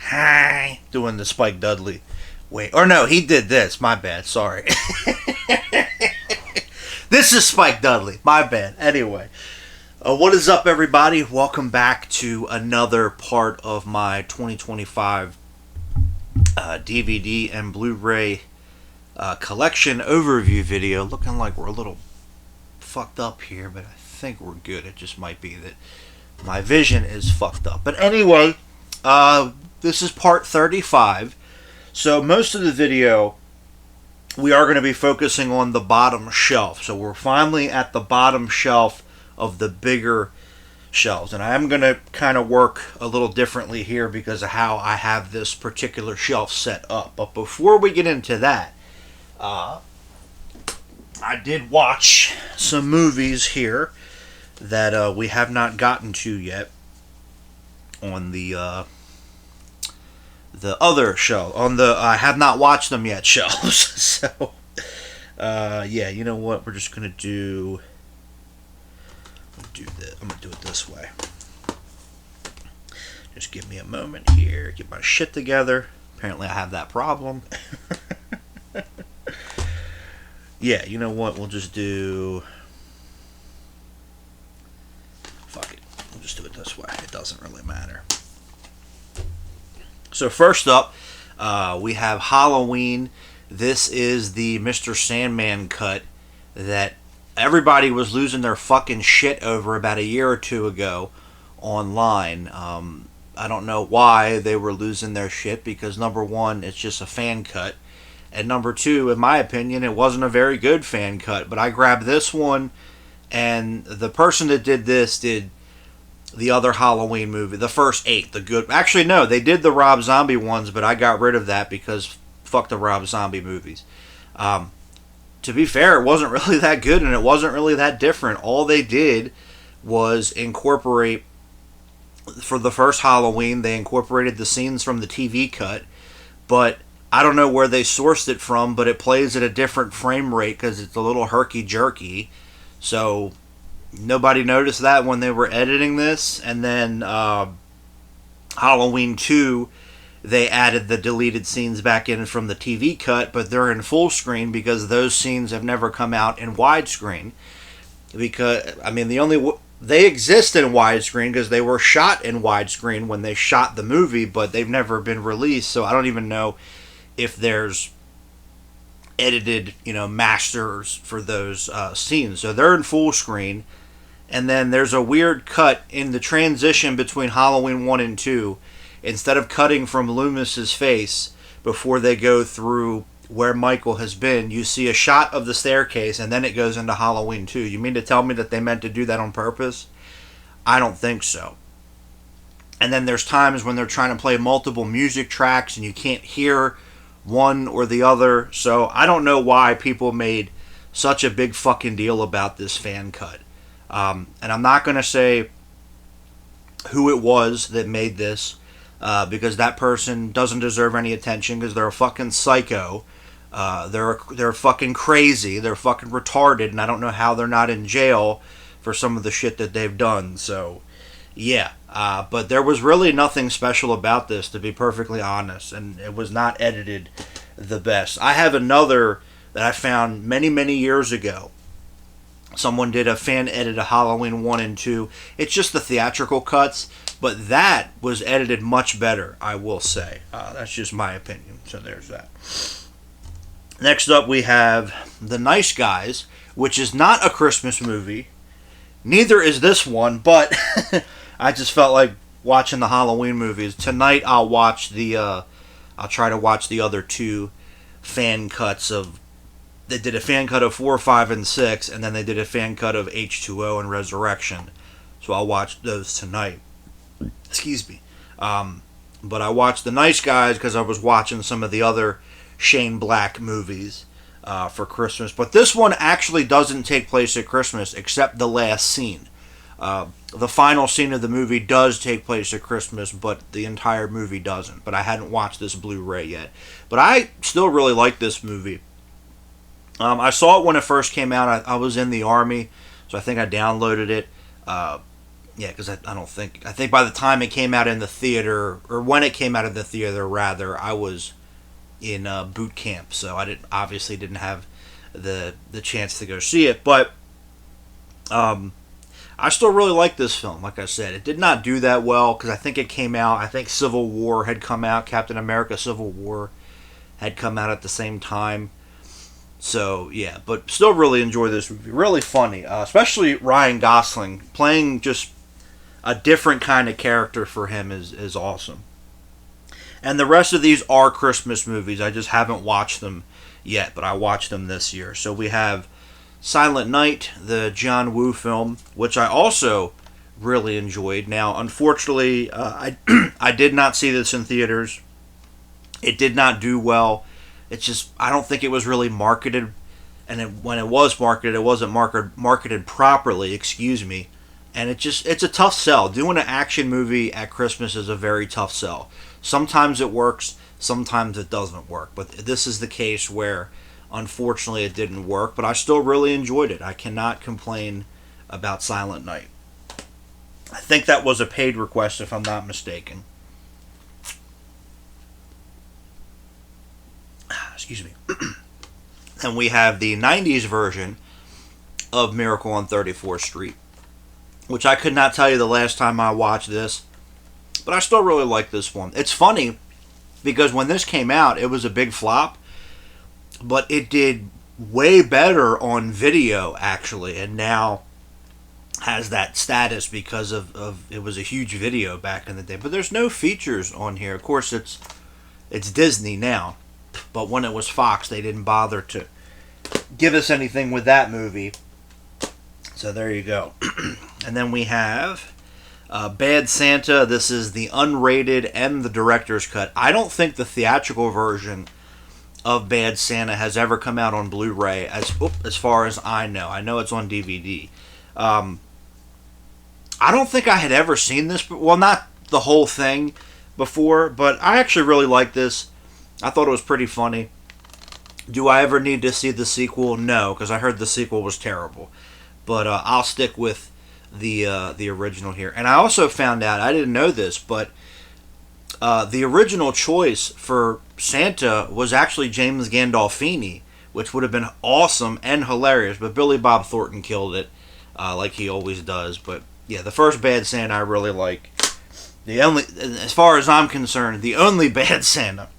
Hi. Doing the Spike Dudley. Wait, or no, he did this. My bad. Sorry. This is Spike Dudley. My bad. Anyway, what is up, everybody? Welcome back to another part of my 2025 DVD and Blu-ray collection overview video. Looking like we're a little fucked up here, but I think we're good. It just might be that my vision is fucked up. But anyway, this is part 35. So most of the video, we are going to be focusing on the bottom shelf. So we're finally at the bottom shelf of the bigger shelves. And I am going to kind of work a little differently here because of how I have this particular shelf set up. But before we get into that, I did watch some movies here that we have not gotten to yet on the other shelf, on the I have not watched them yet shelves. So yeah, you know what, we're just gonna do this. I'm gonna do it this way. Just give me a moment here, get my shit together. Apparently I have that problem. Yeah, you know what, we'll just do, fuck it, we'll just do it this way. It doesn't really matter. So first up, we have Halloween. This is the Mr. Sandman cut that everybody was losing their fucking shit over about a year or two ago online. I don't know why they were losing their shit, because number one, it's just a fan cut. And number two, in my opinion, it wasn't a very good fan cut. But I grabbed this one, and the person that did this did the other Halloween movie, the first 8, the good. Actually, no, they did the Rob Zombie ones, but I got rid of that because fuck the Rob Zombie movies. To be fair, it wasn't really that good, and it wasn't really that different. All they did was incorporate, for the first Halloween, they incorporated the scenes from the TV cut, but I don't know where they sourced it from, but it plays at a different frame rate because it's a little herky-jerky. So nobody noticed that when they were editing this. And then Halloween 2, they added the deleted scenes back in from the TV cut, but they're in full screen because those scenes have never come out in widescreen. Because, I mean, they exist in widescreen because they were shot in widescreen when they shot the movie, but they've never been released, so I don't even know if there's edited, masters for those scenes. So they're in full screen. And then there's a weird cut in the transition between Halloween 1 and 2. Instead of cutting from Loomis's face before they go through where Michael has been, you see a shot of the staircase, and then it goes into Halloween 2. You mean to tell me that they meant to do that on purpose? I don't think so. And then there's times when they're trying to play multiple music tracks and you can't hear one or the other. So I don't know why people made such a big fucking deal about this fan cut. And I'm not going to say who it was that made this, because that person doesn't deserve any attention because they're a fucking psycho. They're fucking crazy. They're fucking retarded, and I don't know how they're not in jail for some of the shit that they've done. So, yeah. But there was really nothing special about this, to be perfectly honest, and it was not edited the best. I have another that I found many, many years ago. Someone did a fan edit of Halloween 1 and 2. It's just the theatrical cuts, but that was edited much better, I will say. That's just my opinion, so there's that. Next up, we have The Nice Guys, which is not a Christmas movie. Neither is this one, but I just felt like watching the Halloween movies. Tonight, I'll try to watch the other 2 fan cuts of. They did a fan cut of 4, 5, and 6, and then they did a fan cut of H2O and Resurrection. So I'll watch those tonight. Excuse me. But I watched The Nice Guys because I was watching some of the other Shane Black movies for Christmas. But this one actually doesn't take place at Christmas, except the last scene. The final scene of the movie does take place at Christmas, but the entire movie doesn't. But I hadn't watched this Blu-ray yet. But I still really like this movie. I saw it when it first came out. I was in the Army, so I think I downloaded it. Yeah, because I don't think, I think by the time it came out in the theater, or when it came out in the theater rather, I was in boot camp, so I obviously didn't have the chance to go see it. But I still really like this film. Like I said, it did not do that well because I think it came out. I think Civil War had come out. Captain America: Civil War had come out at the same time. So yeah, but still really enjoy this movie. Really funny, especially Ryan Gosling playing just a different kind of character for him is awesome. And the rest of these are Christmas movies. I just haven't watched them yet, but I watched them this year. So we have Silent Night, the John Woo film, which I also really enjoyed. Now, unfortunately, I did not see this in theaters. It did not do well. It's just I don't think it was really marketed, and when it was marketed, it wasn't marketed properly. Excuse me. And it's a tough sell. Doing an action movie at Christmas is a very tough sell. Sometimes it works, sometimes it doesn't work. But this is the case where, unfortunately, it didn't work. But I still really enjoyed it. I cannot complain about Silent Night. I think that was a paid request, if I'm not mistaken. Excuse me. And we have the 90s version of Miracle on 34th Street, which I could not tell you the last time I watched this, but I still really like this one. It's funny because when this came out, it was a big flop, but it did way better on video, actually, and now has that status because of it was a huge video back in the day. But there's no features on here. Of course, it's Disney now, but when it was Fox, they didn't bother to give us anything with that movie. So there you go. And then we have Bad Santa. This is the unrated and the director's cut. I don't think the theatrical version of Bad Santa has ever come out on Blu-ray, as far as I know. I know it's on DVD. I don't think I had ever seen this. Well, not the whole thing before, but I actually really like this. I thought it was pretty funny. Do I ever need to see the sequel? No, because I heard the sequel was terrible. But I'll stick with the original here. And I also found out, I didn't know this, but the original choice for Santa was actually James Gandolfini, which would have been awesome and hilarious. But Billy Bob Thornton killed it, like he always does. But yeah, the first Bad Santa I really like. As far as I'm concerned, the only Bad Santa.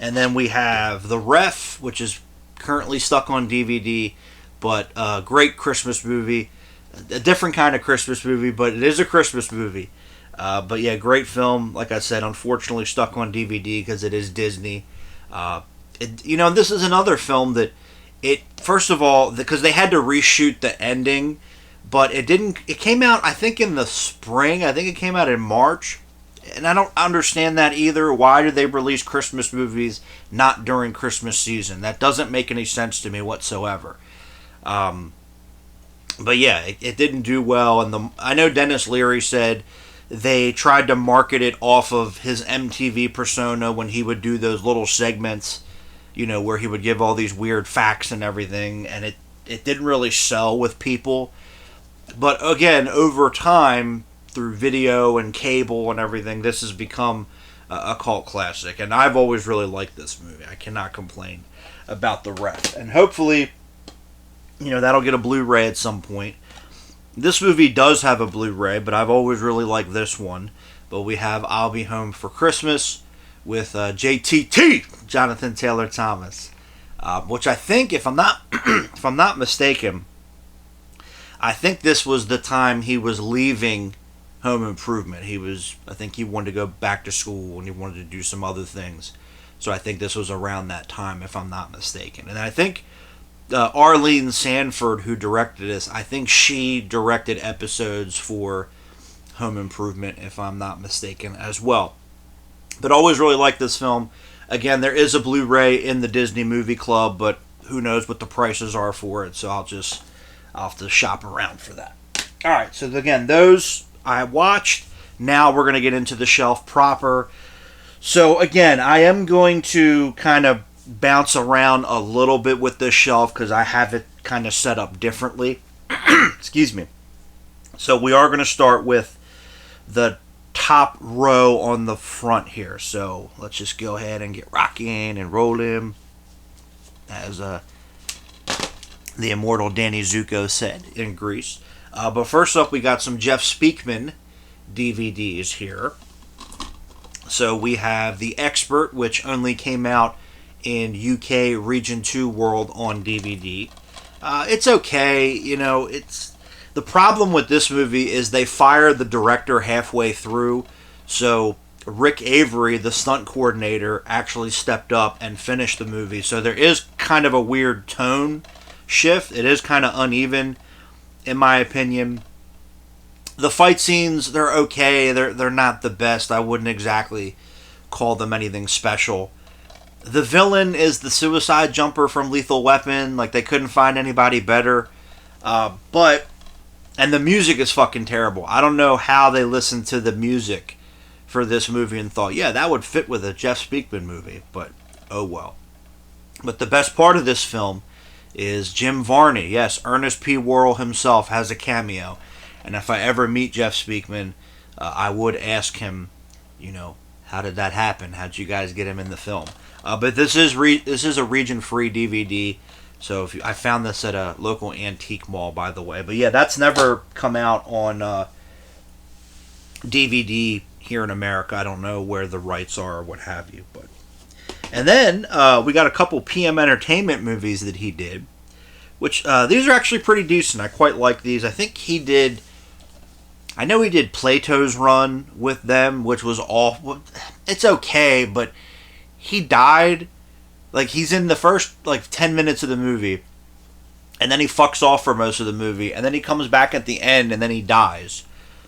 And then we have The Ref, which is currently stuck on DVD, but a great Christmas movie. A different kind of Christmas movie, but it is a Christmas movie. But yeah, great film. Like I said, unfortunately stuck on DVD because it is Disney. This is another film that first of all, because they had to reshoot the ending, but it came out, I think, in the spring. I think it came out in March. And I don't understand that either. Why do they release Christmas movies not during Christmas season? That doesn't make any sense to me whatsoever. But yeah, it didn't do well. And I know Dennis Leary said they tried to market it off of his MTV persona when he would do those little segments, where he would give all these weird facts and everything. And it didn't really sell with people. But again, over time, through video and cable and everything, this has become a cult classic. And I've always really liked this movie. I cannot complain about The Ref. And hopefully, that'll get a Blu-ray at some point. This movie does have a Blu-ray, but I've always really liked this one. But we have I'll Be Home for Christmas with JTT, Jonathan Taylor Thomas, which I think, if I'm not mistaken, I think this was the time he was leaving Home Improvement. I think he wanted to go back to school and he wanted to do some other things. So I think this was around that time, if I'm not mistaken. And I think Arlene Sanford, who directed this, I think she directed episodes for Home Improvement, if I'm not mistaken, as well. But always really liked this film. Again, there is a Blu-ray in the Disney Movie Club, but who knows what the prices are for it, so I'll have to shop around for that. Alright, so again, those I watched. Now we're going to get into the shelf proper. So again, I am going to kind of bounce around a little bit with this shelf because I have it kind of set up differently. Excuse me. So we are going to start with the top row on the front here. So let's just go ahead and get rocking and rolling, as the immortal Danny Zuko said in Greece. But first up, we got some Jeff Speakman DVDs here. So we have The Expert, which only came out in UK Region 2 World on DVD. It's okay, it's... The problem with this movie is they fired the director halfway through, so Rick Avery, the stunt coordinator, actually stepped up and finished the movie. So there is kind of a weird tone shift. It is kind of uneven, in my opinion. The fight scenes, they're okay. They're not the best. I wouldn't exactly call them anything special. The villain is the suicide jumper from Lethal Weapon. Like, they couldn't find anybody better. And the music is fucking terrible. I don't know how they listened to the music for this movie and thought, yeah, that would fit with a Jeff Speakman movie. But, oh well. But the best part of this film is Jim Varney. Yes, Ernest P. Worrell himself has a cameo. And if I ever meet Jeff Speakman, I would ask him, how did that happen? How'd you guys get him in the film? But this is a region-free DVD. So I found this at a local antique mall, by the way. But yeah, that's never come out on DVD here in America. I don't know where the rights are or what have you. And then we got a couple PM Entertainment movies that he did, which these are actually pretty decent. I quite like these. I know he did Plato's Run with them, which was awful. It's okay, but he died. Like, he's in the first, 10 minutes of the movie, and then he fucks off for most of the movie, and then he comes back at the end, and then he dies.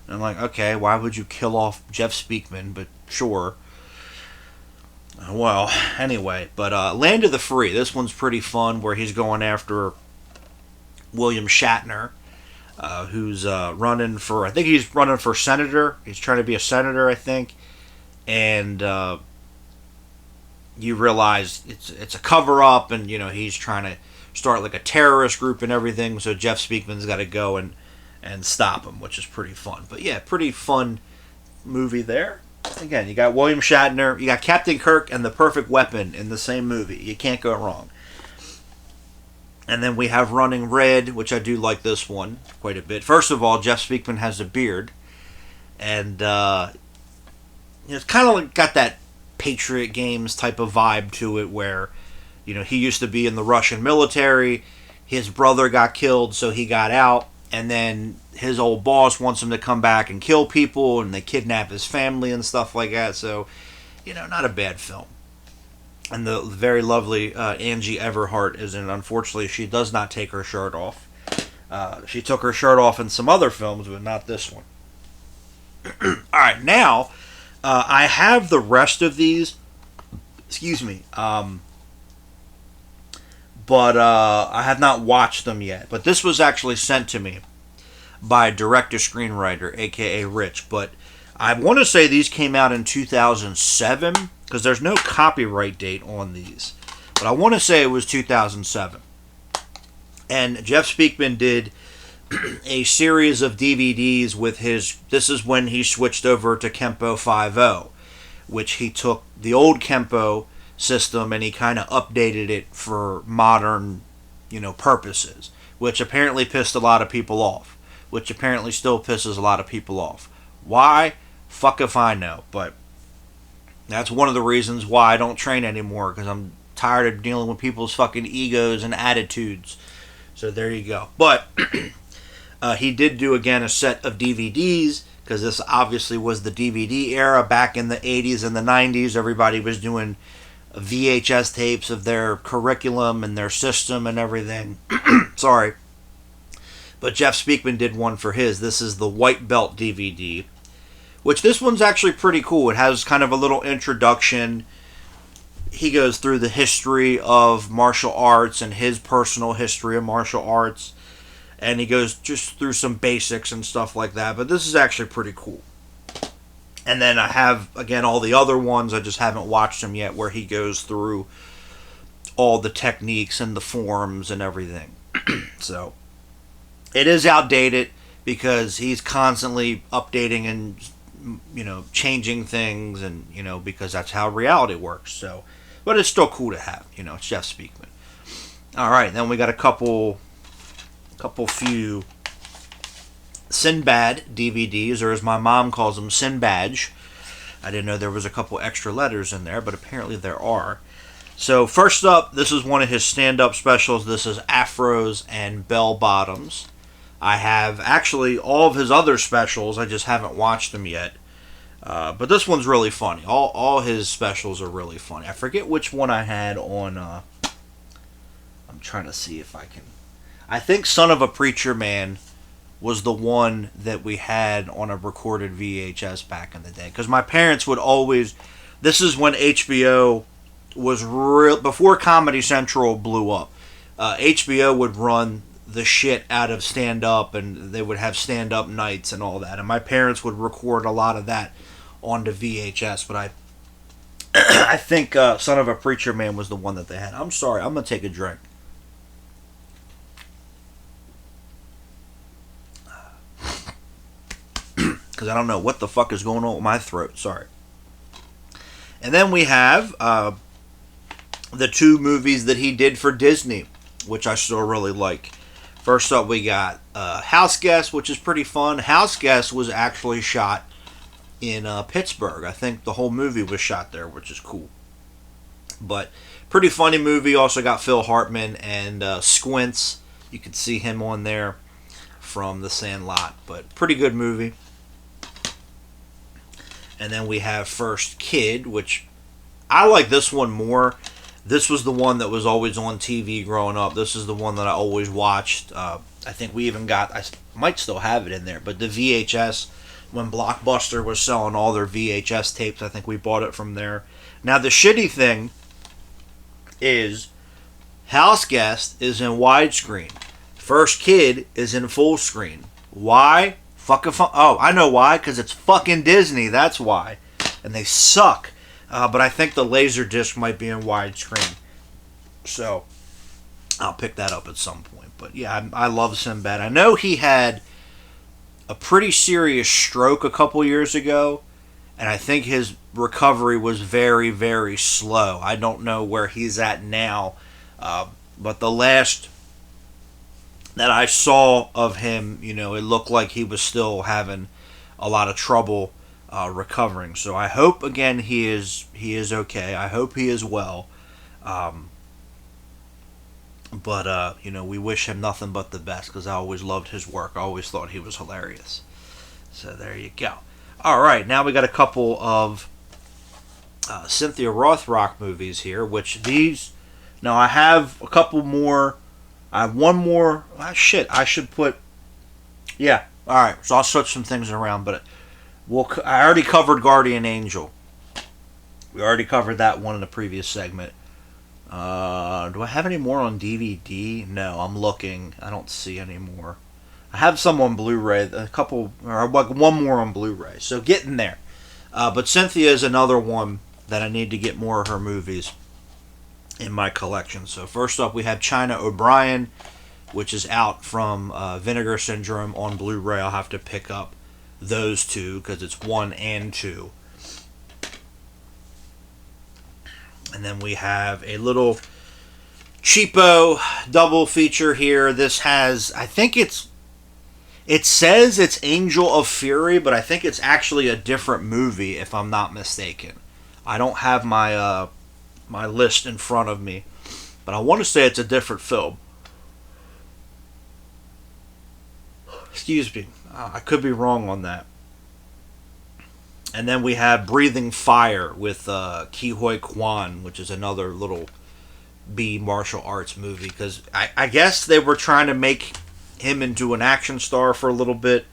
And I'm like, okay, why would you kill off Jeff Speakman? But sure. Well, anyway, but Land of the Free, this one's pretty fun, where he's going after William Shatner, who's running for, I think he's running for senator. He's trying to be a senator, I think. And you realize it's a cover-up, and, he's trying to start like a terrorist group and everything, so Jeff Speakman's got to go and stop him, which is pretty fun. But yeah, pretty fun movie there. Again, you got William Shatner, you got Captain Kirk and The Perfect Weapon in the same movie. You can't go wrong. And then we have Running Red, which I do like this one quite a bit. First of all, Jeff Speakman has a beard, and it's kind of like got that Patriot Games type of vibe to it, where he used to be in the Russian military, his brother got killed, so he got out, and then his old boss wants him to come back and kill people, and they kidnap his family and stuff like that. So not a bad film. And the very lovely Angie Everhart is in it. Unfortunately, she does not take her shirt off. She took her shirt off in some other films, but not this one. Alright, now I have the rest of these, but I have not watched them yet. But this was actually sent to me by director-screenwriter, aka Rich. But I want to say these came out in 2007, because there's no copyright date on these. But I want to say it was 2007. And Jeff Speakman did a series of DVDs with this is when he switched over to Kempo 5.0, which he took the old Kempo system and he kind of updated it for modern, purposes, which apparently pissed a lot of people off, which apparently still pisses a lot of people off. Why? Fuck if I know, but that's one of the reasons why I don't train anymore, because I'm tired of dealing with people's fucking egos and attitudes. So there you go. But he did do, again, a set of DVDs, because this obviously was the DVD era back in the 80s and the 90s. Everybody was doing VHS tapes of their curriculum and their system and everything. Sorry. But Jeff Speakman did one for his. This is the White Belt DVD, which this one's actually pretty cool. It has kind of a little introduction. He goes through the history of martial arts and his personal history of martial arts. And he goes just through some basics and stuff like that. But this is actually pretty cool. And then I have, again, all the other ones. I just haven't watched them yet, where he goes through all the techniques and the forms and everything. So, it is outdated. because he's constantly updating and changing things, and because that's how reality works. So, but it's still cool to have. It's Jeff Speakman. All right, then we got a few Sinbad DVDs, or as my mom calls them, Sinbadge. I didn't know there was a couple extra letters in there, but apparently there are. So first up, this is one of his stand-up specials. This is Afros and Bell Bottoms. I have actually all of his other specials. I just haven't watched them yet. But this one's really funny. All his specials are really funny. I forget which one I had on. I'm trying to see if I can. I think Son of a Preacher Man was the one that we had on a recorded VHS back in the day. Because my parents would always. This is when HBO was real. Before Comedy Central blew up. HBO would run the shit out of stand-up, and they would have stand-up nights and all that. And my parents would record a lot of that onto VHS. But I think Son of a Preacher Man was the one that they had. I'm sorry. I'm going to take a drink. Because I don't know what the fuck is going on with my throat. Sorry. And then we have the two movies that he did for Disney, which I still really like. First up, we got House Guest, which is pretty fun. House Guest was actually shot in Pittsburgh. I think the whole movie was shot there, which is cool. But pretty funny movie. Also got Phil Hartman and Squints. You could see him on there from The Sandlot. But pretty good movie. And then we have First Kid, which I like this one more. This was the one that was always on TV growing up. This is the one that I always watched. I think we even got, I might still have it in there, but the VHS, when Blockbuster was selling all their VHS tapes, I think we bought it from there. Now, the shitty thing is House Guest is in widescreen. First Kid is in full screen. Why? Oh, I know why. Because it's fucking Disney. That's why. And they suck. But I think the Laserdisc might be in widescreen. So, I'll pick that up at some point. But yeah, I love Sinbad. I know he had a pretty serious stroke a couple years ago. And I think his recovery was very, very slow. I don't know where he's at now. But the last that I saw of him, it looked like he was still having a lot of trouble recovering. So I hope again he is okay. I hope he is well. But we wish him nothing but the best, because I always loved his work. I always thought he was hilarious. So there you go. All right, now we got a couple of Cynthia Rothrock movies here, which these. Now I have a couple more. I have one more. Ah, shit, I should put. Yeah, all right. So I'll switch some things around, but I already covered Guardian Angel. We already covered that one in the previous segment. Do I have any more on DVD? No, I'm looking. I don't see any more. I have some on Blu-ray. A couple, or one more on Blu-ray. So getting there. But Cynthia is another one that I need to get more of her movies in my collection. So first up, we have China O'Brien, which is out from Vinegar Syndrome on Blu-ray. I'll have to pick up those two because it's 1 and 2. And then we have a little cheapo double feature here. This has, I think it says it's Angel of Fury, but I think it's actually a different movie if I'm not mistaken. I don't have my my list in front of me, but I want to say it's a different film. Excuse me. I could be wrong on that. And then we have Breathing Fire with Ke Huy Quan, which is another little B martial arts movie, because I guess they were trying to make him into an action star for a little bit,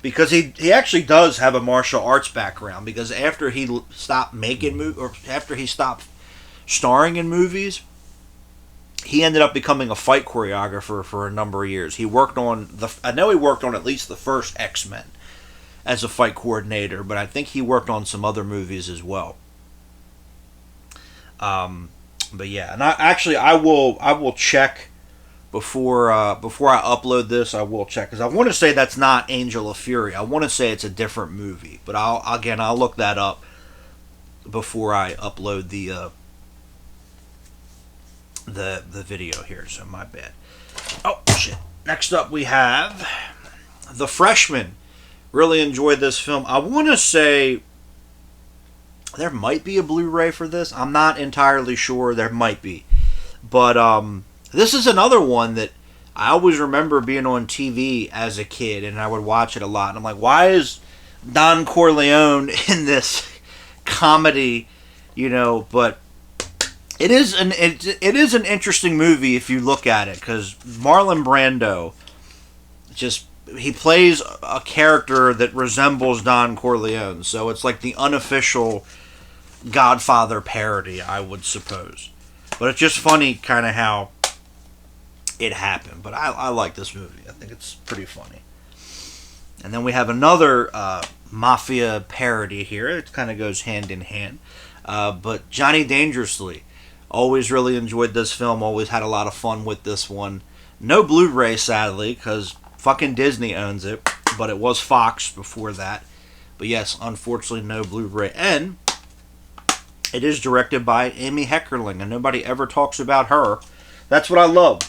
because he actually does have a martial arts background, because after he stopped making or after he stopped starring in movies, he ended up becoming a fight choreographer for a number of years. I know he worked on at least the first X-Men as a fight coordinator, but I think he worked on some other movies as well. But yeah, and I will check before I upload this, I will check, because I want to say that's not Angel of Fury. I want to say it's a different movie, but I'll look that up before I upload the video here. So my bad. Oh shit. Next up we have The Freshman. Really enjoyed this film. I want to say there might be a Blu-ray for this. I'm not entirely sure. There might be, but this is another one that I always remember being on TV as a kid, and I would watch it a lot. And I'm like, why is Don Corleone in this comedy? But it is an interesting movie if you look at it, because Marlon Brando he plays a character that resembles Don Corleone, so it's like the unofficial Godfather parody, I would suppose. But it's just funny kind of how it happened. But I like this movie. I think it's pretty funny. And then we have another mafia parody here. It kind of goes hand in hand. But Johnny Dangerously. Always really enjoyed this film. Always had a lot of fun with this one. No Blu-ray, sadly, because fucking Disney owns it. But it was Fox before that. But yes, unfortunately, no Blu-ray. And it is directed by Amy Heckerling, and nobody ever talks about her. That's what I love.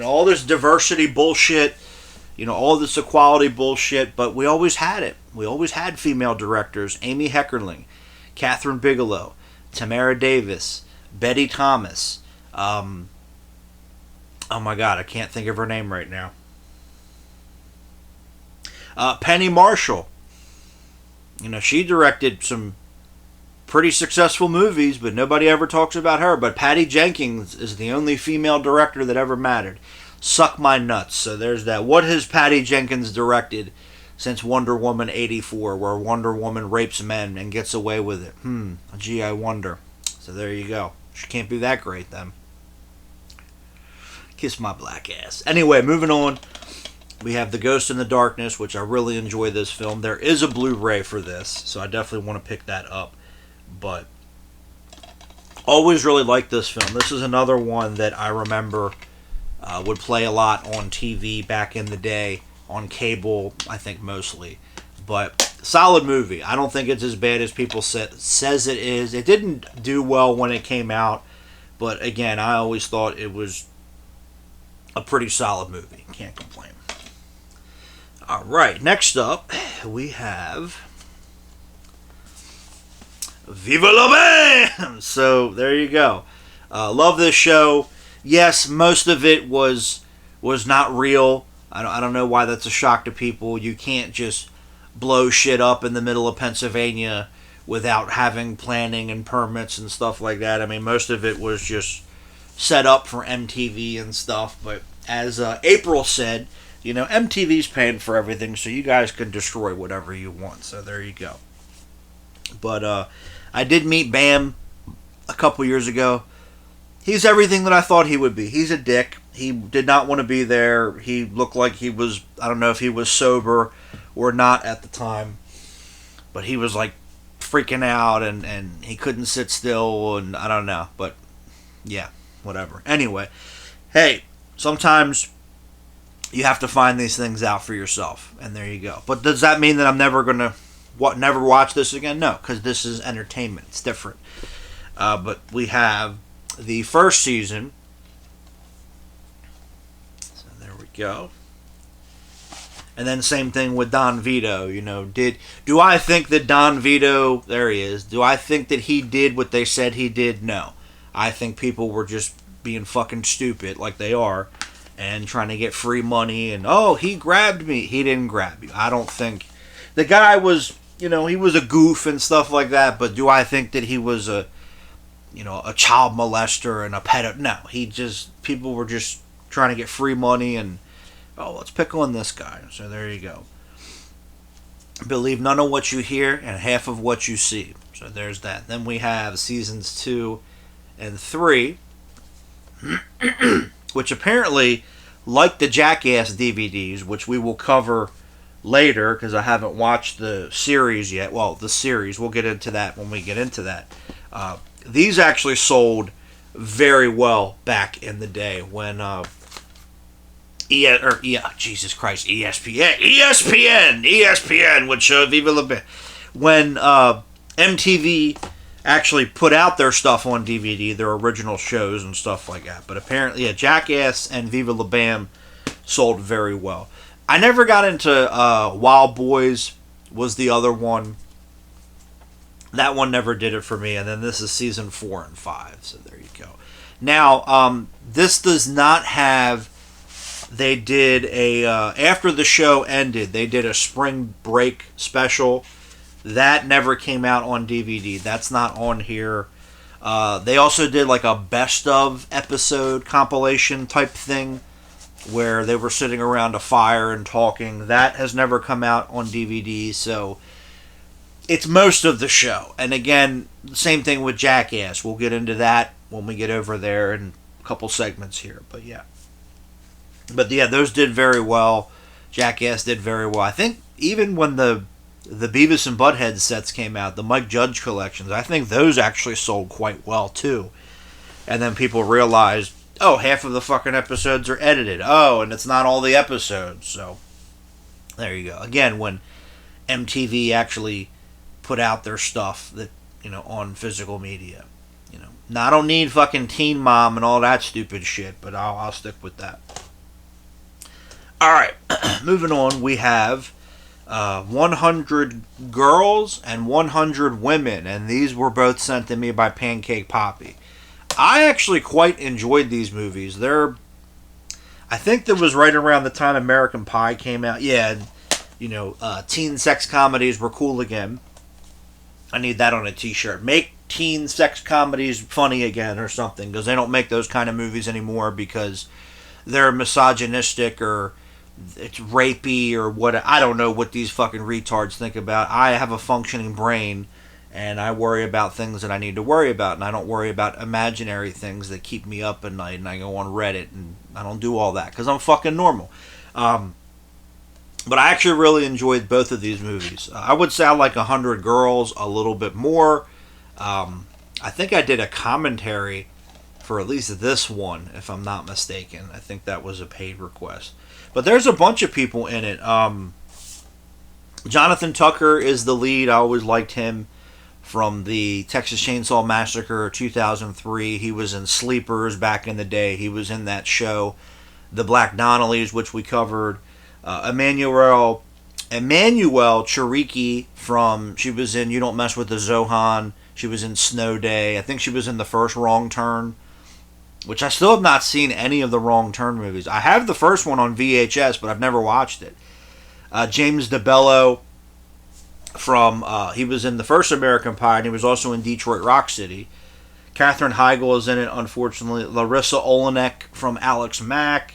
All this diversity bullshit, all this equality bullshit, but we always had it. We always had female directors. Amy Heckerling, Catherine Bigelow, Tamara Davis, Betty Thomas. Oh my God, I can't think of her name right now. Penny Marshall. She directed some pretty successful movies, but nobody ever talks about her. But Patty Jenkins is the only female director that ever mattered. Suck my nuts. So there's that. What has Patty Jenkins directed since Wonder Woman 84, where Wonder Woman rapes men and gets away with it? Gee, I wonder. So there you go. She can't be that great then. Kiss my black ass. Anyway, moving on. We have The Ghost in the Darkness, which I really enjoy this film. There is a Blu-ray for this, so I definitely want to pick that up. But always really liked this film. This is another one that I remember would play a lot on TV back in the day, on cable, I think mostly. But solid movie. I don't think it's as bad as people says it is. It didn't do well when it came out, but again, I always thought it was a pretty solid movie. Can't complain. All right, next up we have Viva la Bam! So there you go. Love this show. Yes, most of it was not real. I don't know why that's a shock to people. You can't just blow shit up in the middle of Pennsylvania without having planning and permits and stuff like that. I mean, most of it was just set up for MTV and stuff. But as April said, MTV's paying for everything, so you guys can destroy whatever you want. So there you go. But I did meet Bam a couple years ago. He's everything that I thought he would be. He's a dick. He did not want to be there. He looked like he was, I don't know if he was sober or not at the time, but he was like freaking out and he couldn't sit still, and I don't know. But yeah, whatever. Anyway, hey, sometimes you have to find these things out for yourself, and there you go. But does that mean that I'm never going to never watch this again? No, because this is entertainment. It's different. But we have the first season. So there we go. And then same thing with Don Vito. Do I think that Don Vito, there he is, do I think that he did what they said he did? No. I think people were just being fucking stupid, like they are, and trying to get free money, and, oh, he grabbed me. He didn't grab you. I don't think. The guy was, he was a goof and stuff like that, but do I think that he was a child molester and a pedo? No, people were just trying to get free money, and, oh, let's pick on this guy. So there you go. Believe none of what you hear and half of what you see. So there's that. Then we have seasons 2 and 3, which apparently, like the Jackass DVDs, which we will cover later because I haven't watched the series yet. Well, the series, we'll get into that when we get into that. These actually sold very well back in the day when Jesus Christ, ESPN would show Viva La Bam. When MTV actually put out their stuff on DVD, their original shows and stuff like that. But apparently, yeah, Jackass and Viva La Bam sold very well. I never got into Wild Boys was the other one. That one never did it for me. And then this is season 4 and 5. So there you go. Now, this does not have... They did a... after the show ended, they did a spring break special. That never came out on DVD. That's not on here. They also did like a best of episode compilation type thing where they were sitting around a fire and talking. That has never come out on DVD, so it's most of the show. And again, same thing with Jackass. We'll get into that when we get over there in a couple segments here. But yeah, those did very well. Jackass did very well. I think even when the Beavis and Butthead sets came out, the Mike Judge collections, I think those actually sold quite well too. And then people realized, oh, half of the fucking episodes are edited. Oh, and it's not all the episodes. So there you go. Again, when MTV actually put out their stuff that, on physical media. Now, I don't need fucking Teen Mom and all that stupid shit, but I'll stick with that. All right, moving on, we have 100 Girls and 100 Women, and these were both sent to me by Pancake Poppy. I actually quite enjoyed these movies. I think that was right around the time American Pie came out. Yeah, teen sex comedies were cool again. I need that on a t-shirt. Make teen sex comedies funny again or something, because they don't make those kind of movies anymore because they're misogynistic or it's rapey or what. I don't know what these fucking retards think about. I have a functioning brain and I worry about things that I need to worry about, and I don't worry about imaginary things that keep me up at night, and I go on Reddit and I don't do all that because I'm fucking normal. But I actually really enjoyed both of these movies. I would say I like 100 Girls a little bit more. I think I did a commentary for at least this one, if I'm not mistaken. I think that was a paid request. But there's a bunch of people in it. Jonathan Tucker is the lead. I always liked him from the Texas Chainsaw Massacre 2003. He was in Sleepers back in the day. He was in that show, The Black Donnellys, which we covered. Emmanuel Chiriki she was in You Don't Mess with the Zohan. She was in Snow Day. I think she was in the first Wrong Turn, which I still have not seen any of the Wrong Turn movies. I have the first one on VHS, but I've never watched it. James DeBello he was in the first American Pie, and he was also in Detroit Rock City. Katherine Heigl is in it, unfortunately. Larissa Olenek from Alex Mack.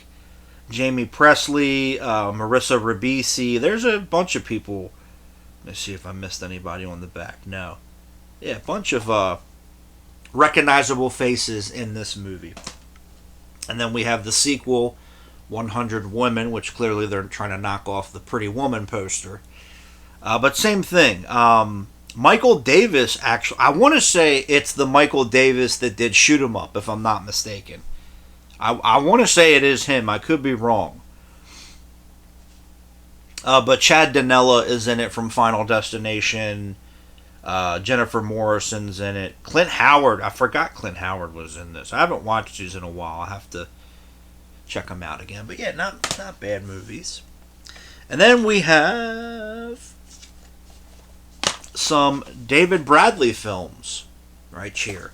Jamie Presley, Marissa Ribisi. There's a bunch of people. Let's see if I missed anybody on the back. No. Yeah, a bunch of recognizable faces in this movie. And then we have the sequel, 100 Women, which clearly they're trying to knock off the Pretty Woman poster. But same thing. Michael Davis, actually, I want to say it's the Michael Davis that did Shoot 'Em Up, if I'm not mistaken. I want to say it is him. I could be wrong. But Chad Donella is in it from Final Destination. Jennifer Morrison's in it. Clint Howard. I forgot Clint Howard was in this. I haven't watched these in a while. I'll have to check them out again. But yeah, not bad movies. And then we have some David Bradley films right here.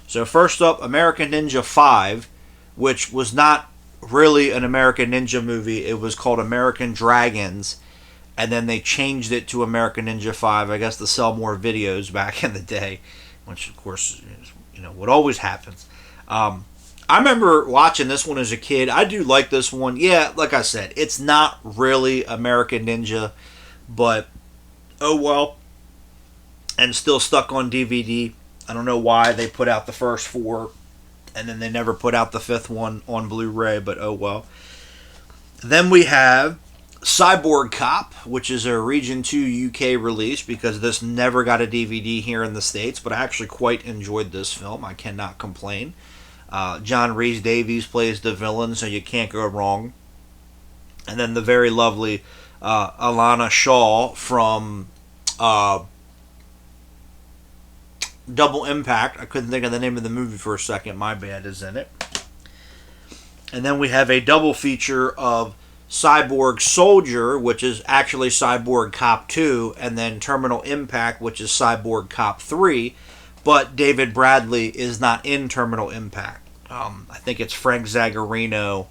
So first up, American Ninja 5, which was not really an American Ninja movie. It was called American Dragons, and then they changed it to American Ninja 5, I guess, to sell more videos back in the day, which, of course, is, what always happens. I remember watching this one as a kid. I do like this one. Yeah, like I said, it's not really American Ninja, but oh well. And still stuck on DVD. I don't know why they put out the first 4 and then they never put out the 5th one on Blu-ray, but oh well. Then we have Cyborg Cop, which is a Region 2 UK release because this never got a DVD here in the States, but I actually quite enjoyed this film. I cannot complain. John Rhys Davies plays the villain, so you can't go wrong. And then the very lovely Alana Shaw from Double Impact. I couldn't think of the name of the movie for a second. My bad, is in it. And then we have a double feature of Cyborg Soldier, which is actually Cyborg Cop 2, and then Terminal Impact, which is Cyborg Cop 3. But David Bradley is not in Terminal Impact. I think it's Frank Zagarino.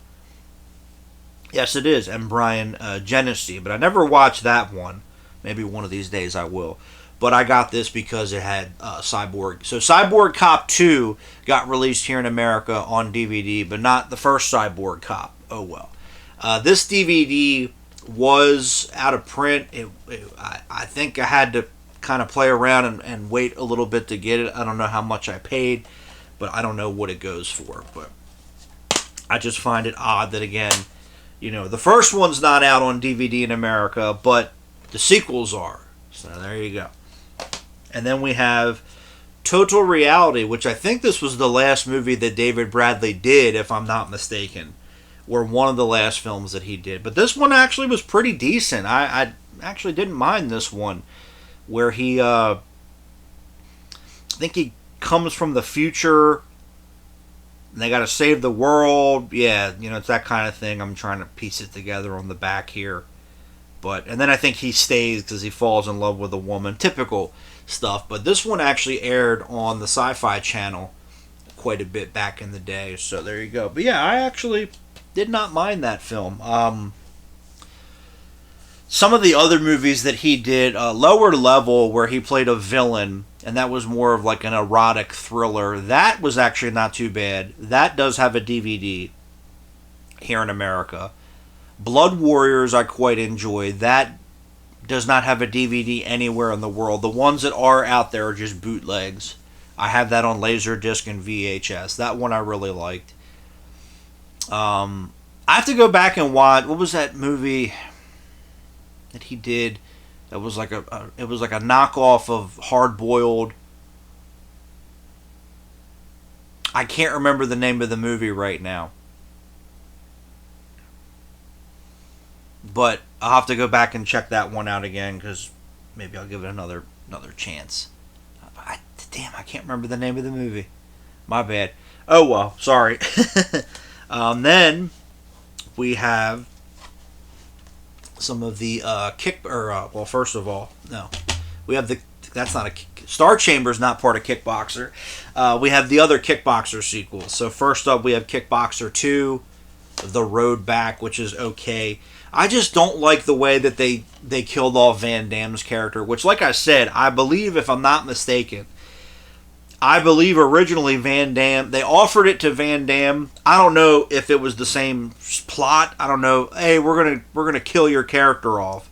Yes, it is, and Brian Genesee. But I never watched that one. Maybe one of these days I will. But I got this because it had Cyborg. So Cyborg Cop 2 got released here in America on DVD, but not the first Cyborg Cop. Oh well. This DVD was out of print. I think I had to kind of play around and wait a little bit to get it. I don't know how much I paid, but I don't know what it goes for. But I just find it odd that, again, the first one's not out on DVD in America, but the sequels are. So there you go. And then we have Total Reality, which I think this was the last movie that David Bradley did, if I'm not mistaken, or one of the last films that he did. But this one actually was pretty decent. I actually didn't mind this one, where he, I think he comes from the future, and they got to save the world. Yeah, it's that kind of thing. I'm trying to piece it together on the back here. And then I think he stays because he falls in love with a woman. Typical stuff. But this one actually aired on the Sci-Fi Channel quite a bit back in the day. So there you go. But yeah, I actually did not mind that film. Some of the other movies that he did, Lower Level, where he played a villain, and that was more of like an erotic thriller. That was actually not too bad. That does have a DVD here in America. Blood Warriors I quite enjoy. That does not have a DVD anywhere in the world. The ones that are out there are just bootlegs. I have that on Laserdisc and VHS. That one I really liked. I have to go back and watch. What was that movie that he did? That was like it was like a knockoff of Hard Boiled. I can't remember the name of the movie right now. But I'll have to go back and check that one out again, because maybe I'll give it another chance. Damn, I can't remember the name of the movie. My bad. Oh well, sorry. Then we have some of the well, first of all, no, we have that's not Star Chamber's not part of Kickboxer. We have the other Kickboxer sequels. So first up, we have Kickboxer 2, The Road Back, which is okay. I just don't like the way that they killed off Van Damme's character, which, like I said, I believe, if I'm not mistaken, I believe originally Van Damme, they offered it to Van Damme. I don't know if it was the same plot. I don't know. Hey, we're gonna kill your character off,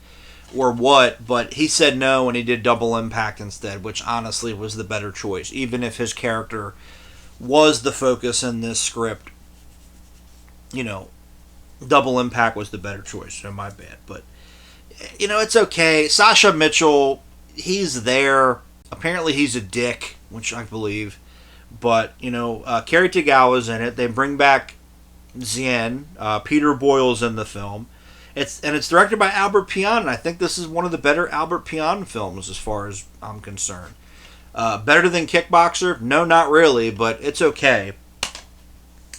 or what? But he said no, and he did Double Impact instead, which honestly was the better choice, even if his character was the focus in this script. Double Impact was the better choice, so my bad. But, it's okay. Sasha Mitchell, he's there. Apparently he's a dick, which I believe. But, Kerry Tagawa's in it. They bring back Zien. Peter Boyle's in the film. It's directed by Albert Pion, and I think this is one of the better Albert Pion films as far as I'm concerned. Better than Kickboxer? No, not really, but it's okay.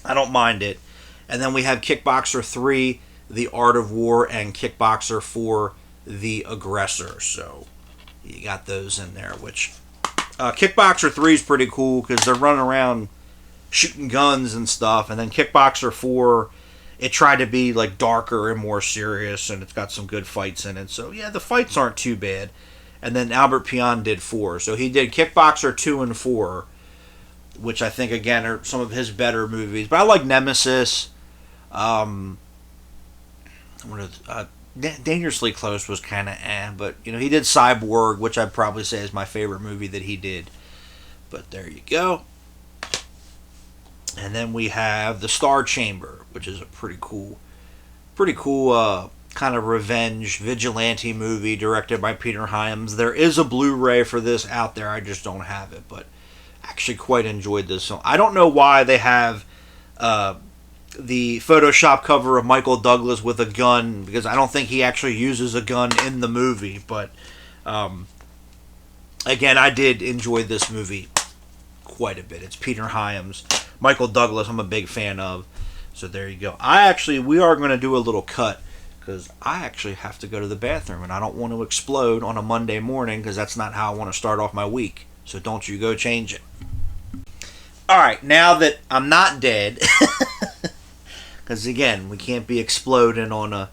I don't mind it. And then we have Kickboxer 3, The Art of War, and Kickboxer 4, The Aggressor. So you got those in there, which Kickboxer 3 is pretty cool because they're running around shooting guns and stuff. And then Kickboxer 4, it tried to be like darker and more serious, and it's got some good fights in it. So yeah, the fights aren't too bad. And then Albert Pion did 4. So he did Kickboxer 2 and 4, which I think, again, are some of his better movies. But I like Nemesis. Dangerously Close was kind of but he did Cyborg, which I'd probably say is my favorite movie that he did. But there you go. And then we have The Star Chamber, which is a pretty cool kind of revenge vigilante movie directed by Peter Hyams. There is a Blu-ray for this out there. I just don't have it, but I actually quite enjoyed this film. I don't know why they have the Photoshop cover of Michael Douglas with a gun, because I don't think he actually uses a gun in the movie. But again, I did enjoy this movie quite a bit. It's Peter Hyams. Michael Douglas, I'm a big fan of. So there you go. We are going to do a little cut, because I actually have to go to the bathroom, and I don't want to explode on a Monday morning, because that's not how I want to start off my week. So don't you go change it. Alright, now that I'm not dead, because again, we can't be exploding on a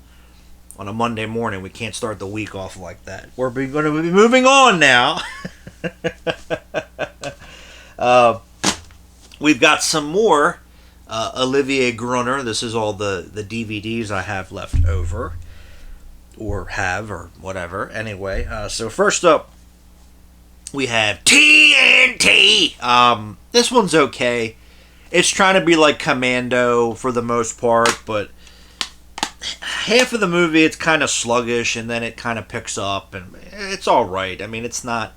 Monday morning. We can't start the week off like that. We're going to be moving on now. We've got some more Olivier Gruner. This is all the DVDs I have left over, or whatever. Anyway, so first up, we have TNT. This one's okay. It's trying to be like Commando for the most part, but half of the movie it's kind of sluggish, and then it kind of picks up, and it's all right. I mean, it's not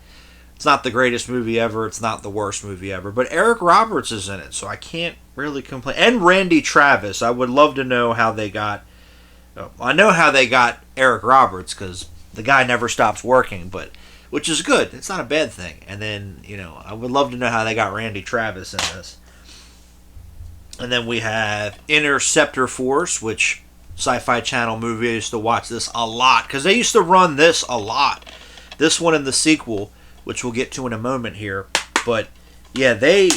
the greatest movie ever. It's not the worst movie ever. But Eric Roberts is in it, so I can't really complain. And Randy Travis. I would love to know how they got... I know how they got Eric Roberts, because the guy never stops working, which is good. It's not a bad thing. And then, I would love to know how they got Randy Travis in this. And then we have Interceptor Force, which Sci-Fi Channel movie. I used to watch this a lot, because they used to run this a lot. This one and the sequel, which we'll get to in a moment here. But yeah, they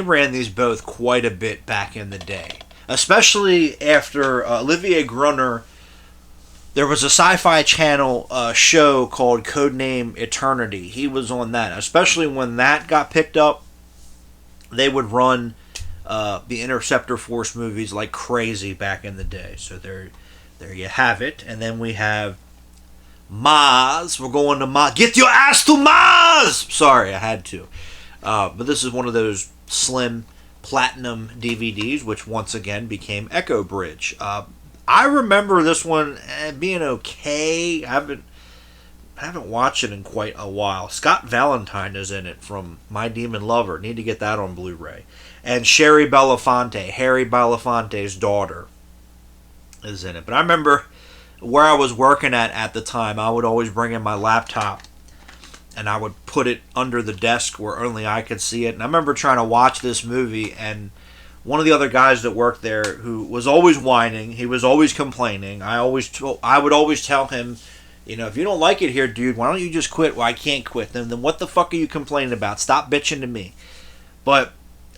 ran these both quite a bit back in the day. Especially after Olivier Gruner, there was a Sci-Fi Channel show called Codename Eternity. He was on that. Especially when that got picked up, they would run the Interceptor Force movies like crazy back in the day. So there you have it. And then we have Mars. We're going to Mars. Get your ass to Mars! Sorry, I had to. But this is one of those slim platinum DVDs, which once again became Echo Bridge. I remember this one being okay. I haven't watched it in quite a while. Scott Valentine is in it from My Demon Lover. Need to get that on Blu-ray. And Sherry Belafonte, Harry Belafonte's daughter, is in it. But I remember where I was working at the time, I would always bring in my laptop, and I would put it under the desk where only I could see it. And I remember trying to watch this movie, and one of the other guys that worked there, who was always whining, he was always complaining. I would always tell him, if you don't like it here, dude, why don't you just quit? Well, I can't quit. Then what the fuck are you complaining about? Stop bitching to me. But